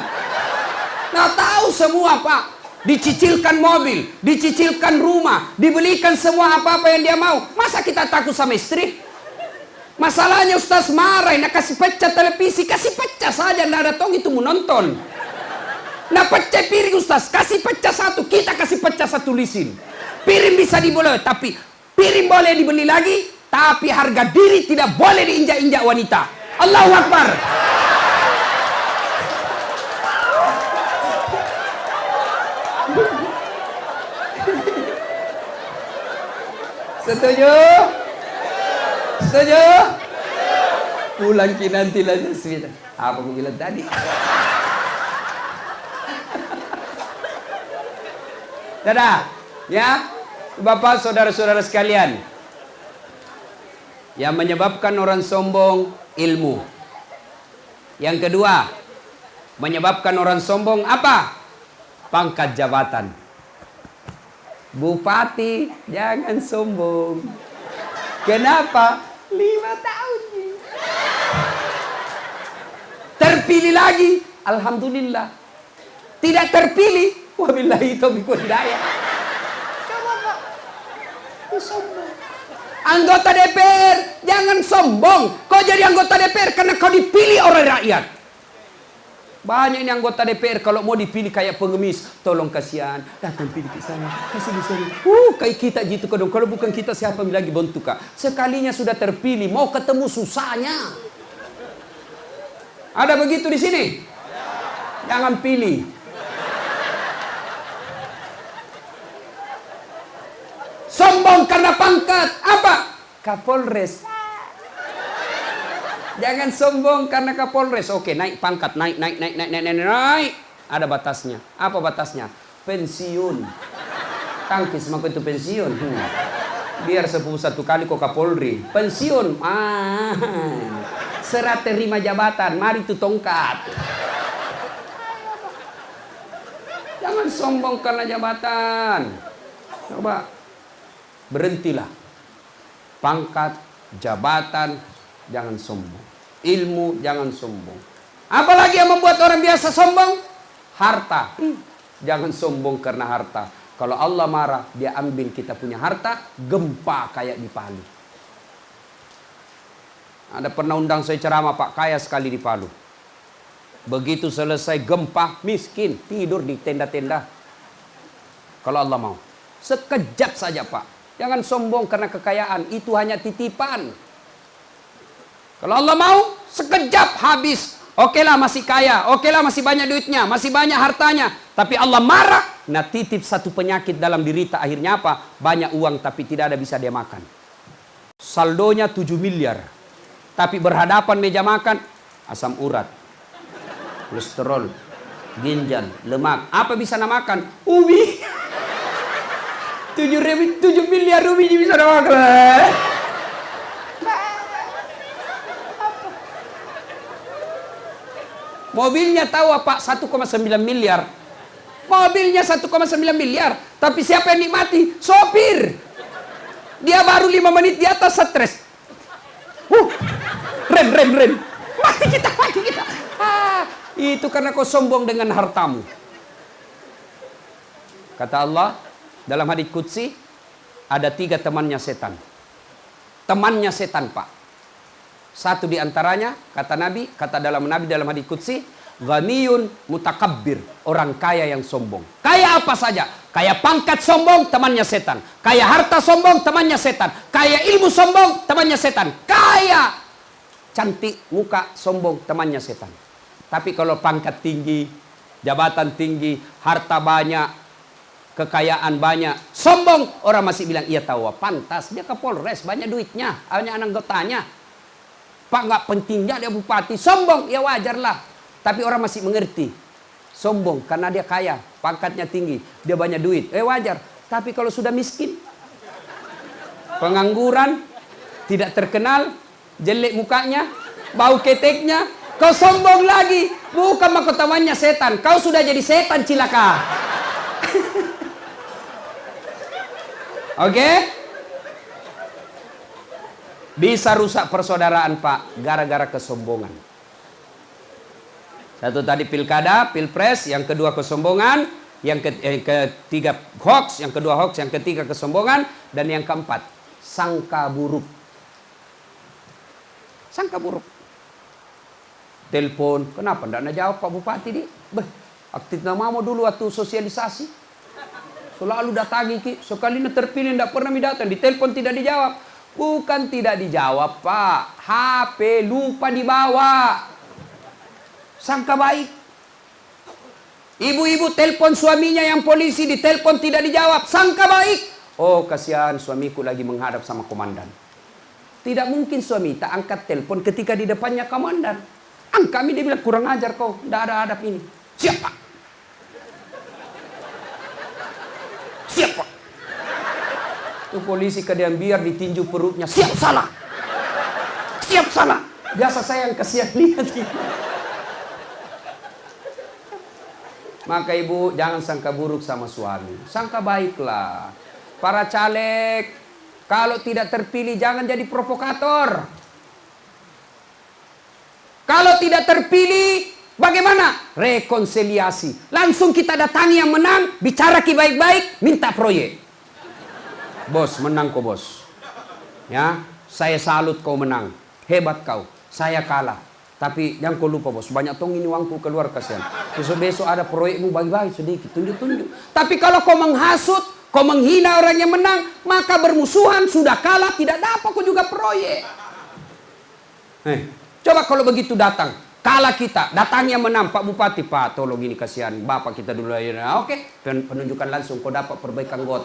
Nah, tahu semua, Pak. Dicicilkan mobil, dicicilkan rumah, dibelikan semua apa-apa yang dia mau. Masa kita takut sama istri? Masalahnya Ustaz marah, nak kasih pecah televisi, kasih pecah saja, nggak ada tong itu menonton. Nah, pecah piring Ustaz, kasih pecah satu, kita kasih pecah satu lisin. Piring bisa dibeli, tapi piring boleh dibeli lagi, tapi harga diri tidak boleh diinjak-injak wanita. Allahu Akbar. Setuju? Setuju? Pulang ki nanti lah. Apa aku bilang tadi? Dadah, ya, Bapak, saudara-saudara sekalian. Yang menyebabkan orang sombong, ilmu. Yang kedua, menyebabkan orang sombong apa? Pangkat jabatan. Bupati, jangan sombong. Kenapa? 5 tahun. Terpilih lagi, alhamdulillah. Tidak terpilih, wabillahi taufiq wal hidayah. Coba, Pak. Sombong. Anggota DPR, jangan sombong. Kau jadi anggota DPR karena kau dipilih oleh rakyat. Banyak ini anggota DPR kalau mau dipilih kayak pengemis, tolong kasihan, datang pilih ke sana, kasih di sana. Kayak kita gitu kadang. Kalau bukan kita siapa lagi bantu Kak. Sekalinya sudah terpilih, mau ketemu susahnya. Ada begitu di sini? Jangan pilih. Sombong karena pangkat apa? Kapolres. Jangan sombong karena Kapolres. Oke, naik pangkat, naik. Ada batasnya. Apa batasnya? Pensiun. Tangkis maka itu pensiun. Biar 11 kali kok Kapolri. Pensiun. Serat terima jabatan. Mari itu tongkat. Jangan sombong karena jabatan. Coba berhentilah. Pangkat, jabatan, jangan sombong. Ilmu, jangan sombong. Apalagi yang membuat orang biasa sombong? Harta. Jangan sombong karena harta. Kalau Allah marah, dia ambil kita punya harta, gempa kayak di Palu. Ada pernah undang saya ceramah, Pak, kaya sekali di Palu. Begitu selesai gempa, miskin, tidur di tenda-tenda. Kalau Allah mau. Sekejap saja, Pak. Jangan sombong karena kekayaan, itu hanya titipan. Kalau Allah mau, sekejap habis. Okelah masih kaya, okelah masih banyak duitnya, masih banyak hartanya. Tapi Allah marah, nah titip satu penyakit dalam dirita. Akhirnya apa? Banyak uang tapi tidak ada bisa dia makan. Saldonya 7 miliar. Tapi berhadapan meja makan, asam urat, kolesterol, ginjal, lemak. Apa bisa namakan? Ubi. 7 miliar ubi bisa namakan. Mobilnya tahu apa? 1,9 miliar. Mobilnya 1,9 miliar. Tapi siapa yang nikmati? Sopir. Dia baru 5 menit di atas stres. Rem. Mati kita. Itu karena kau sombong dengan hartamu. Kata Allah dalam hadits qudsi, ada 3 temannya setan. Temannya setan, Pak. Satu di antaranya, kata dalam hadits qudsi, ghaniyun mutakabbir, orang kaya yang sombong. Kaya apa saja? Kaya pangkat sombong, temannya setan. Kaya harta sombong, temannya setan. Kaya ilmu sombong, temannya setan. Kaya cantik muka sombong, temannya setan. Tapi kalau pangkat tinggi, jabatan tinggi, harta banyak, kekayaan banyak, sombong, orang masih bilang, iya tahu, pantas dia Kapolres, banyak duitnya, banyak anak anggotanya. Pak, nggak pentingnya dia bupati, sombong, ya wajarlah. Tapi orang masih mengerti. Sombong karena dia kaya, pangkatnya tinggi, dia banyak duit, wajar. Tapi kalau sudah miskin, pengangguran, tidak terkenal, jelek mukanya, Bau keteknya. Kau sombong lagi. Bukan mahkotamannya setan. Kau sudah jadi setan cilaka. Oke? Bisa rusak persaudaraan, Pak, gara-gara kesombongan. Satu tadi pilkada, pilpres, yang kedua kesombongan, yang ketiga hoax, yang kedua hoax, yang ketiga kesombongan, dan yang keempat sangka buruk. Sangka buruk. Telepon, kenapa tidak jawab Pak Bupati di? Aktif nama mau dulu waktu sosialisasi. Selalu datangi ki, sekali terpilih tidak pernah datang, ditelepon tidak dijawab. Bukan tidak dijawab, Pak. HP lupa dibawa. Sangka baik. Ibu-ibu telepon suaminya yang polisi, ditelepon tidak dijawab. Sangka baik. Oh, kasihan suamiku lagi menghadap sama komandan. Tidak mungkin suami tak angkat telepon ketika di depannya komandan. Kami dia bilang kurang ajar kau, tidak ada hadap ini. Siap, Pak. Siap, Pak. Itu polisi kemudian biar ditinju perutnya. Siap salah. Siap salah. Biasa saya yang kasihan lihat. Maka ibu jangan sangka buruk sama suami. Sangka baiklah. Para caleg, kalau tidak terpilih jangan jadi provokator. Kalau tidak terpilih, bagaimana? Rekonsiliasi. Langsung kita datangi yang menang, bicara baik-baik, minta proyek. Bos, menang kau bos. Ya, saya salut kau menang. Hebat kau. Saya kalah. Tapi jangan kau lupa bos, banyak tong ini uangku keluar kasihan. Besok-besok ada proyekmu bagi-bagi sedikit, tunjuk-tunjuk. Tapi kalau kau menghasut, kau menghina orang yang menang, maka bermusuhan, sudah kalah, tidak dapat kau juga proyek. Coba kalau begitu datang, kalah kita, datang yang menang, Pak Bupati, Pak tolong ini kasihan, Bapak kita dulu ya. Oke, penunjukan langsung, kau dapat perbaikan got.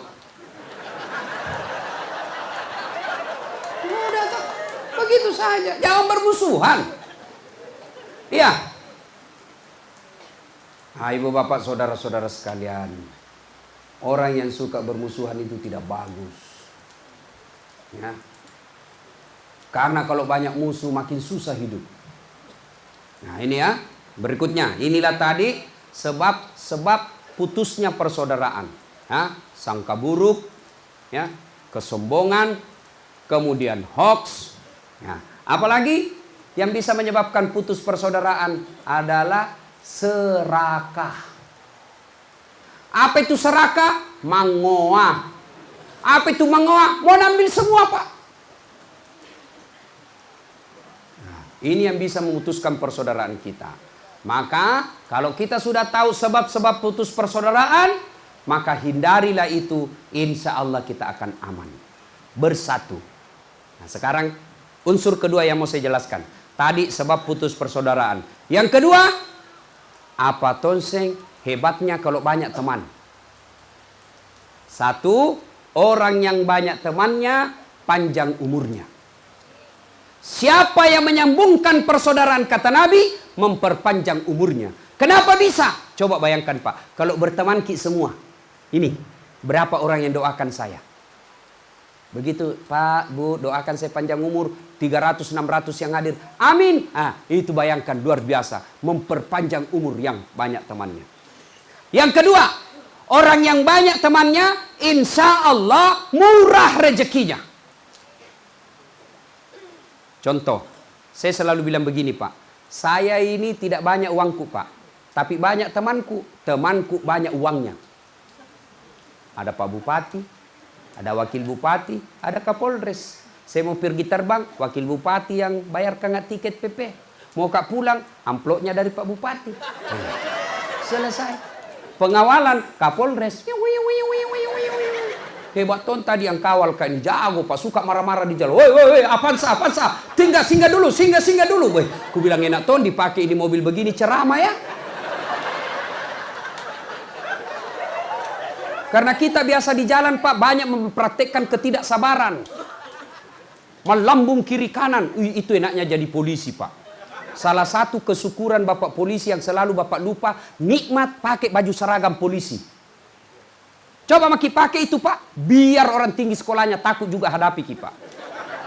Begitu saja, jangan bermusuhan. Iya. Nah, ibu bapak saudara-saudara sekalian, orang yang suka bermusuhan itu tidak bagus. Ya. Karena kalau banyak musuh makin susah hidup. Nah ini ya, berikutnya. Inilah tadi sebab putusnya persaudaraan. Ya, sangka buruk, ya, kesombongan, kemudian hoax. Ya. Apalagi yang bisa menyebabkan putus persaudaraan adalah serakah. Apa itu serakah? Mangoa. Apa itu mangoa? Mau ambil semua, Pak. Nah, ini yang bisa memutuskan persaudaraan kita. Maka kalau kita sudah tahu sebab-sebab putus persaudaraan, maka hindarilah itu. Insya Allah kita akan aman. Bersatu. Nah sekarang unsur kedua yang mau saya jelaskan. Tadi sebab putus persaudaraan. Yang kedua, apa tonseng hebatnya kalau banyak teman. Satu, orang yang banyak temannya panjang umurnya. Siapa yang menyambungkan persaudaraan kata Nabi, memperpanjang umurnya. Kenapa bisa? Coba bayangkan Pak, kalau berteman semua. Ini, berapa orang yang doakan saya? Begitu Pak, Bu, doakan saya panjang umur, 300-600 yang hadir. Amin. Ah, itu bayangkan luar biasa. Memperpanjang umur yang banyak temannya. Yang kedua, orang yang banyak temannya, insya Allah murah rezekinya. Contoh, saya selalu bilang begini Pak. Saya ini tidak banyak uangku Pak. Tapi banyak temanku. Temanku banyak uangnya. Ada Pak Bupati, ada Wakil Bupati, ada Kapolres. Saya mau pergi terbang, Wakil Bupati yang bayarkan tiket PP. Mau kak pulang, amplopnya dari Pak Bupati. Selesai. Pengawalan, Kapolres. Hebat ton tadi yang kawal kan jago Pak, suka marah-marah di jalan. Woi, apaan sah? Singgah dulu. Woi, ku bilang enak ton dipakai ini mobil begini ceramah ya. Karena kita biasa di jalan Pak banyak mempraktekkan ketidaksabaran. Melambung kiri kanan. Itu enaknya jadi polisi Pak. Salah satu kesyukuran Bapak polisi yang selalu Bapak lupa, nikmat pakai baju seragam polisi. Coba maki pakai itu Pak, biar orang tinggi sekolahnya takut juga hadapi Ki Pak.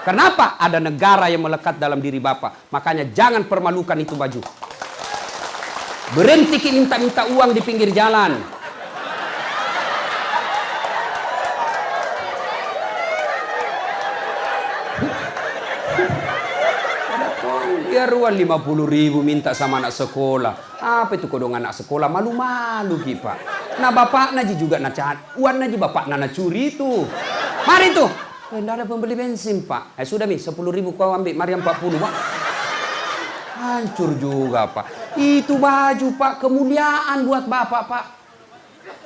Kenapa? Ada negara yang melekat dalam diri Bapak. Makanya jangan permalukan itu baju. Berhenti minta-minta uang di pinggir jalan. Biar uang 50.000 minta sama anak sekolah. Apa itu kodong anak sekolah? Malu-malu ki Pak. Nah bapak naji juga nacahat. Uang naji bapak nana curi itu. Mari tuh. Tidak ada pembeli bensin Pak. Sudah Mi, 10.000 kau ambil. Mari yang 40 Pak. Hancur juga Pak. Itu baju Pak, kemuliaan buat bapak Pak.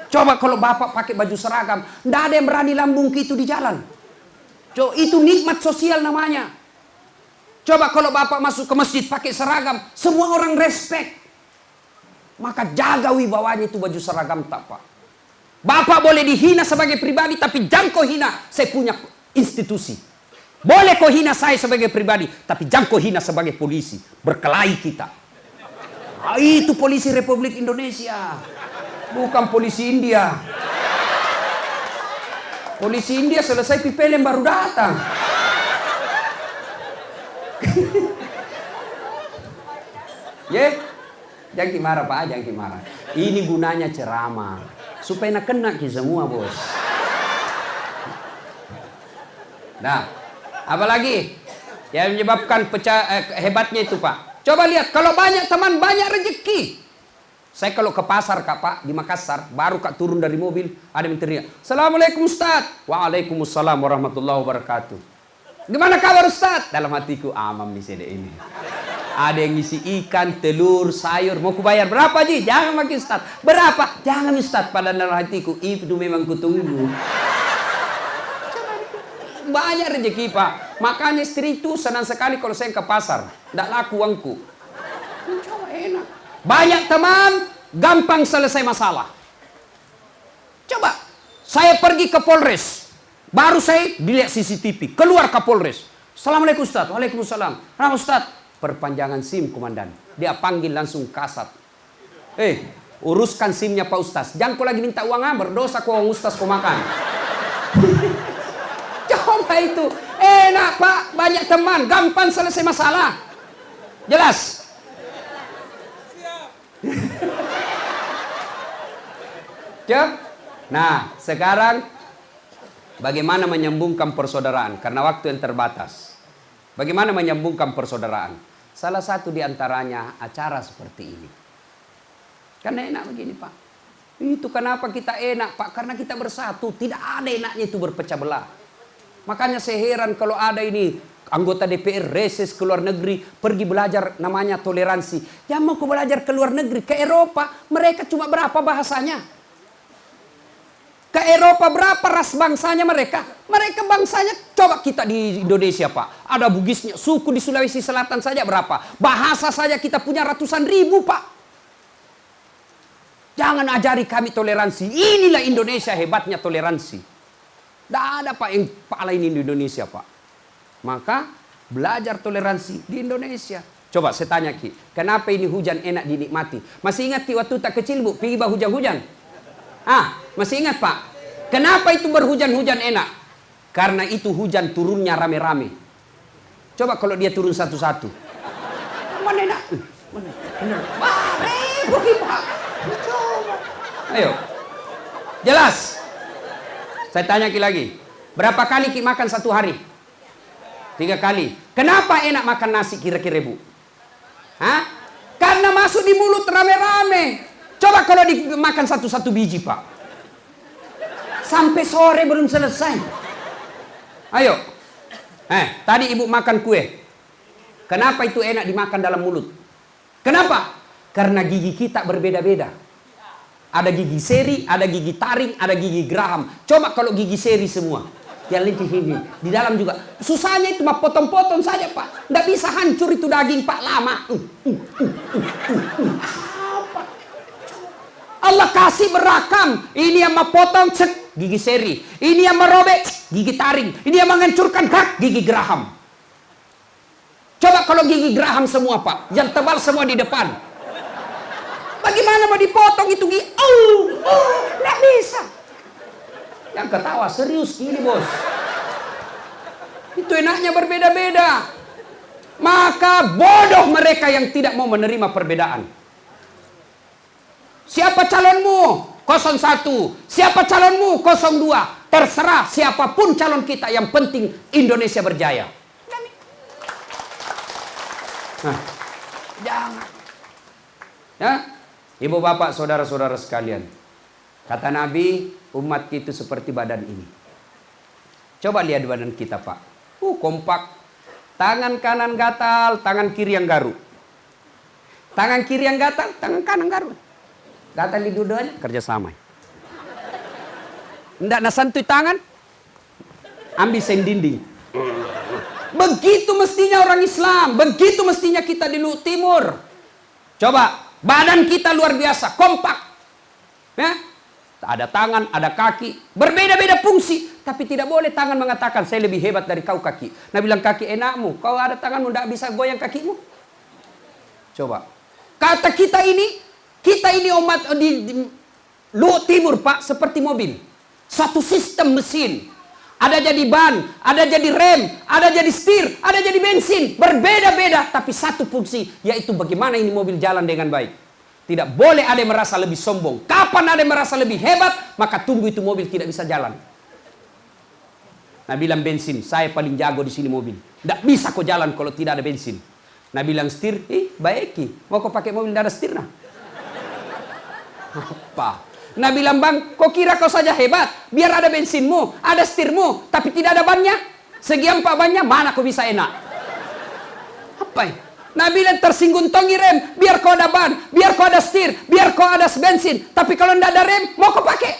Coba kalau bapak pakai baju seragam, tidak ada yang berani lambung itu di jalan. Coba, itu nikmat sosial namanya. Coba kalau bapak masuk ke masjid pakai seragam, semua orang respect. Maka jaga wibawanya itu baju seragam tak Pak. Bapak boleh dihina sebagai pribadi, tapi jangan kau hina saya punya institusi. Boleh kau hina saya sebagai pribadi, tapi jangan kau hina sebagai polisi. Berkelahi kita. Nah, itu polisi Republik Indonesia. Bukan polisi India. Polisi India selesai pipelem baru datang. Jangan marah Pak, jangan marah. Ini gunanya ceramah supaya nak kena ki semua bos. Nah, apalagi yang menyebabkan hebatnya itu Pak. Coba lihat, kalau banyak teman banyak rezeki. Saya kalau ke pasar Kak Pak di Makassar, baru Kak turun dari mobil, ada yang teriak, "Assalamualaikum Ustaz." "Waalaikumsalam warahmatullahi wabarakatuh." "Gimana kabar Ustaz?" Dalam hatiku, amam nih sede ini. Ada yang ngisi ikan, telur, sayur. Mau kubayar berapa Ji? Jangan makin Ustaz. Berapa? Jangan Ustaz. Pada dalam hatiku, itu memang kutunggu. Banyak rezeki Pak. Makanya istri itu senang sekali kalau saya ke pasar. Tidak laku uangku. Coba enak. Banyak teman, gampang selesai masalah. Coba, saya pergi ke Polres. Baru saya dilihat CCTV. Keluar ke Polres. "Assalamualaikum Ustaz." "Waalaikumsalam." "Kenapa Ustaz?" "Perpanjangan SIM komandan." Dia panggil langsung kasat. Uruskan SIM-nya Pak Ustaz. Jangan kau lagi minta uang berdosa kau Ustaz kau makan. Coba itu. Enak Pak. Banyak teman. Gampang selesai masalah. Jelas? Nah, sekarang bagaimana menyambungkan persaudaraan? Karena waktu yang terbatas. Bagaimana menyambungkan persaudaraan? Salah satu di antaranya acara seperti ini. Karena enak begini Pak. Itu kenapa kita enak Pak? Karena kita bersatu. Tidak ada enaknya itu berpecah belah. Makanya saya heran kalau ada ini anggota DPR reses ke luar negeri, pergi belajar namanya toleransi. Jangan mau belajar ke luar negeri, ke Eropa, mereka cuma berapa bahasanya? Ke Eropa berapa ras bangsanya mereka? Mereka bangsanya, coba kita di Indonesia Pak. Ada Bugisnya, suku di Sulawesi Selatan saja berapa? Bahasa saja kita punya ratusan ribu Pak. Jangan ajari kami toleransi. Inilah Indonesia hebatnya toleransi. Tidak ada Pak yang pala ini di Indonesia Pak. Maka belajar toleransi di Indonesia. Coba saya tanya Ki, kenapa ini hujan enak dinikmati? Masih ingat Ki waktu tak kecil Bu, pergi hujan-hujan? Masih ingat Pak? Kenapa itu berhujan-hujan enak? Karena itu hujan turunnya rame-rame. Coba kalau dia turun satu-satu. Mana enak? Mana? Benar. Pak. Coba. Ayo. Jelas? Saya tanya Ki lagi. Berapa kali Ki makan satu hari? 3 kali. Kenapa enak makan nasi kira-kira Bu? Karena masuk di mulut rame-rame. Coba kalau dimakan satu-satu biji Pak. Sampai sore belum selesai. Ayo. Tadi Ibu makan kue. Kenapa itu enak dimakan dalam mulut? Kenapa? Karena gigi kita berbeda-beda. Ada gigi seri, ada gigi taring, ada gigi geraham. Coba kalau gigi seri semua. Yang di sini, di dalam juga. Susahnya itu mah potong-potong saja Pak. Nggak bisa hancur itu daging Pak, lama. Allah kasih berakam. Ini yang memotong gigi seri. Ini yang merobek gigi taring. Ini yang menghancurkan gigi geraham. Coba kalau gigi geraham semua Pak, yang tebal semua di depan. Bagaimana mau dipotong itu gigi? Nggak bisa. Yang ketawa serius gini bos. Itu enaknya berbeda-beda. Maka bodoh mereka yang tidak mau menerima perbedaan. Siapa calonmu? 01. Siapa calonmu? 02. Terserah siapapun calon kita, yang penting Indonesia berjaya. Nah, jangan. Ya, ibu bapak, saudara-saudara sekalian. Kata Nabi, umat itu seperti badan ini. Coba lihat badan kita, Pak. Kompak. Tangan kanan gatal, tangan kiri yang garuk. Tangan kiri yang gatal, tangan kanan garuk. Gatal di dua-duanya, kerjasama. Nggak nasantui tangan, ambil sendinding. Begitu mestinya orang Islam, begitu mestinya kita di Timur. Coba, badan kita luar biasa, kompak. Ya? Ada tangan, ada kaki, berbeda-beda fungsi. Tapi tidak boleh tangan mengatakan, saya lebih hebat dari kau kaki. Nah bilang, kaki enakmu, kau ada tanganmu, tidak bisa goyang kakimu. Coba. Kata kita ini umat di Timur, Pak, seperti mobil. Satu sistem mesin. Ada jadi ban, ada jadi rem, ada jadi setir, ada jadi bensin. Berbeda-beda, tapi satu fungsi, yaitu bagaimana ini mobil jalan dengan baik. Tidak boleh ada yang merasa lebih sombong. Kapan ada yang merasa lebih hebat, maka tunggu itu mobil tidak bisa jalan. Nah bilang bensin, saya paling jago di sini mobil. Tidak bisa kau jalan kalau tidak ada bensin. Nah bilang setir, baiki. Mau kau pakai mobil tidak ada setir nah? Apa? Nah bilang, bang, kau kira kau saja hebat? Biar ada bensinmu, ada setirmu, tapi tidak ada bannya. Segi 4 bannya, mana kau bisa enak? Apa ya? Nah bilang tersinggung tongi rem, biar kau ada ban, biar kau ada setir, biar kau ada bensin. Tapi kalau tidak ada rem, mau kau pakai?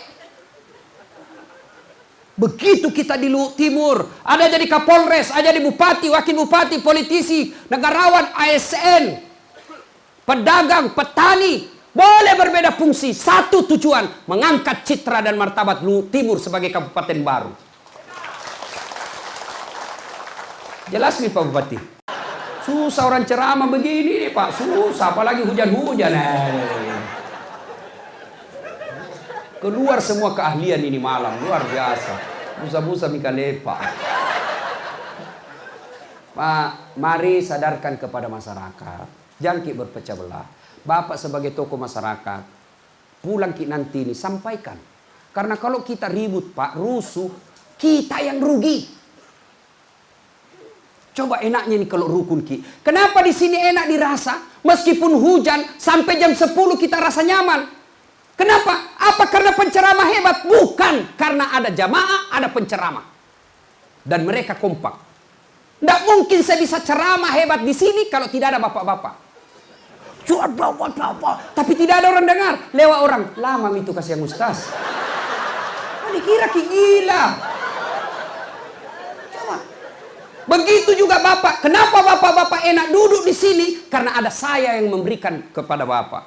Begitu kita di Timur. Ada jadi Kapolres, ada jadi bupati, wakil bupati, politisi, negarawan, ASN, pedagang, petani. Boleh berbeda fungsi, satu tujuan, mengangkat citra dan martabat Timur sebagai kabupaten baru. Jelas nih Pak Bupati? Susah orang ceramah begini nih Pak, susah, apalagi hujan-hujan. Keluar semua keahlian ini malam, luar biasa. Busa-busa mika lepa. Pak, mari sadarkan kepada masyarakat, jangan kita berpecah belah. Bapak sebagai tokoh masyarakat, pulang kita nanti ini sampaikan. Karena kalau kita ribut Pak, rusuh, kita yang rugi. Coba enaknya nih kalau rukun Ki. Kenapa di sini enak dirasa? Meskipun hujan sampai jam 10 kita rasa nyaman. Kenapa? Apa karena penceramah hebat? Bukan, karena ada jamaah, ada penceramah. Dan mereka kompak. Tidak mungkin saya bisa ceramah hebat di sini kalau tidak ada bapak-bapak. Tapi tidak ada orang dengar. Lewat orang, lama itu kasih yang ustaz. Dikira Ki gila. Begitu juga Bapak. Kenapa Bapak-bapak enak duduk di sini? Karena ada saya yang memberikan kepada Bapak.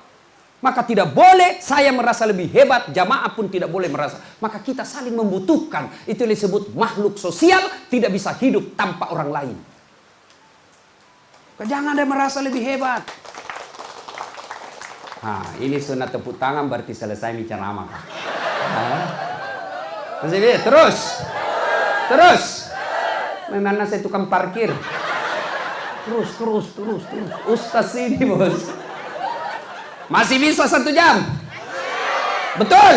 Maka tidak boleh saya merasa lebih hebat, jamaah pun tidak boleh merasa. Maka kita saling membutuhkan. Itu disebut makhluk sosial, tidak bisa hidup tanpa orang lain. Jangan ada merasa lebih hebat. Nah, ini sunat tepuk tangan berarti selesai ceramah. Terus. Memang saya tukang parkir. Terus. Ustaz ini bos. Masih bisa 1 jam? Betul?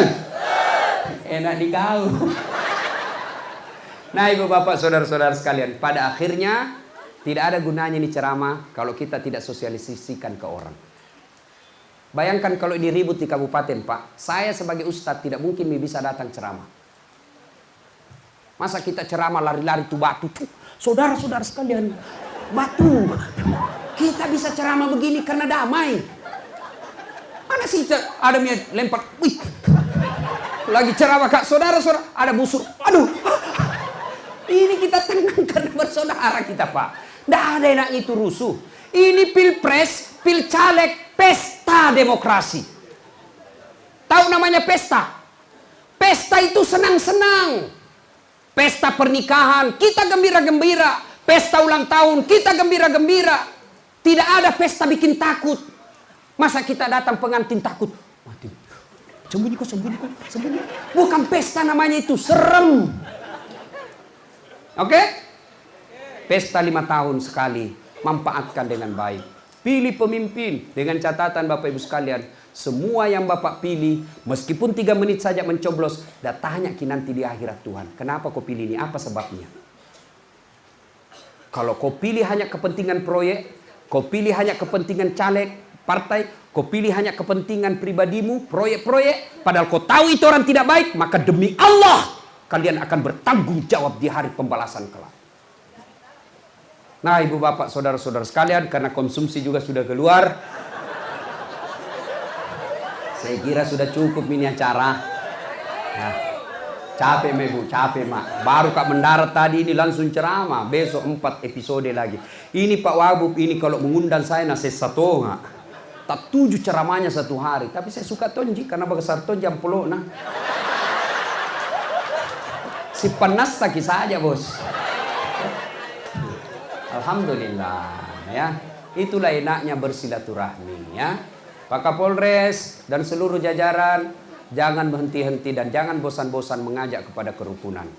Enak di kau. Nah ibu bapak saudara-saudara sekalian, pada akhirnya tidak ada gunanya ini ceramah kalau kita tidak sosialisasikan ke orang. Bayangkan kalau ini ribut di kabupaten Pak, saya sebagai ustadz tidak mungkin bisa datang ceramah. Masa kita ceramah lari-lari tuh batu. Saudara-saudara sekalian, batu. Kita bisa ceramah begini karena damai. Mana sih ada yang lempar. Wih. Lagi ceramah Kak, saudara-saudara, ada busur. Aduh. Ini kita tenang karena bersaudara kita Pak. Tidak ada enak itu rusuh. Ini pilpres, pilcaleg, pesta demokrasi. Tahu namanya pesta? Pesta itu senang-senang. Pesta pernikahan, kita gembira-gembira. Pesta ulang tahun, kita gembira-gembira. Tidak ada pesta bikin takut. Masa kita datang pengantin takut? Mati. Sembunyi. Bukan pesta namanya itu, serem. Oke? Pesta 5 tahun sekali, manfaatkan dengan baik. Pilih pemimpin dengan catatan Bapak Ibu sekalian, semua yang Bapak pilih, meskipun 3 menit saja mencoblos, dah tanya nanti di akhirat Tuhan, kenapa kau pilih ini, apa sebabnya? Kalau kau pilih hanya kepentingan proyek, kau pilih hanya kepentingan caleg, partai, kau pilih hanya kepentingan pribadimu, proyek-proyek, padahal kau tahu itu orang tidak baik, maka demi Allah, kalian akan bertanggung jawab di hari pembalasan kelak. Nah, ibu bapak, saudara-saudara sekalian, karena konsumsi juga sudah keluar, saya kira sudah cukup ini acara. Ya. Capek ibu, capek mak. Baru kak mendarat tadi ini langsung ceramah. Besok 4 episode lagi. Ini Pak Wagub ini kalau mengundang saya nasi satu nggak. Tak 7 ceramahnya 1 hari. Tapi saya suka tonji karena bagasar tonji jam puluh nah. Si panas sakit saja bos. Alhamdulillah ya. Itulah enaknya bersilaturahmi ya. Pak Kapolres dan seluruh jajaran, jangan berhenti-henti dan jangan bosan-bosan mengajak kepada kerukunan.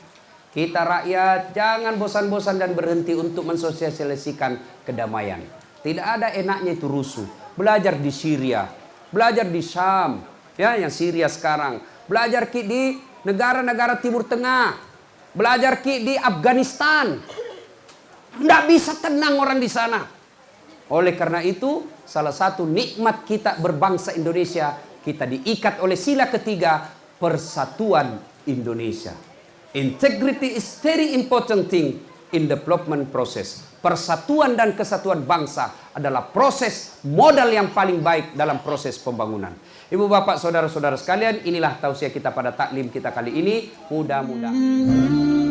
Kita rakyat jangan bosan-bosan dan berhenti untuk mensosialisasikan kedamaian. Tidak ada enaknya itu rusuh. Belajar di Syria, belajar di Syam, ya yang Syria sekarang. Belajar di negara-negara Timur Tengah, belajar di Afghanistan. Tidak bisa tenang orang di sana. Oleh karena itu, salah satu nikmat kita berbangsa Indonesia, kita diikat oleh sila ketiga, persatuan Indonesia. Integrity is very important thing in development process. Persatuan dan kesatuan bangsa adalah proses modal yang paling baik dalam proses pembangunan. Ibu bapak saudara-saudara sekalian, inilah tausiah kita pada taklim kita kali ini. Mudah-mudahan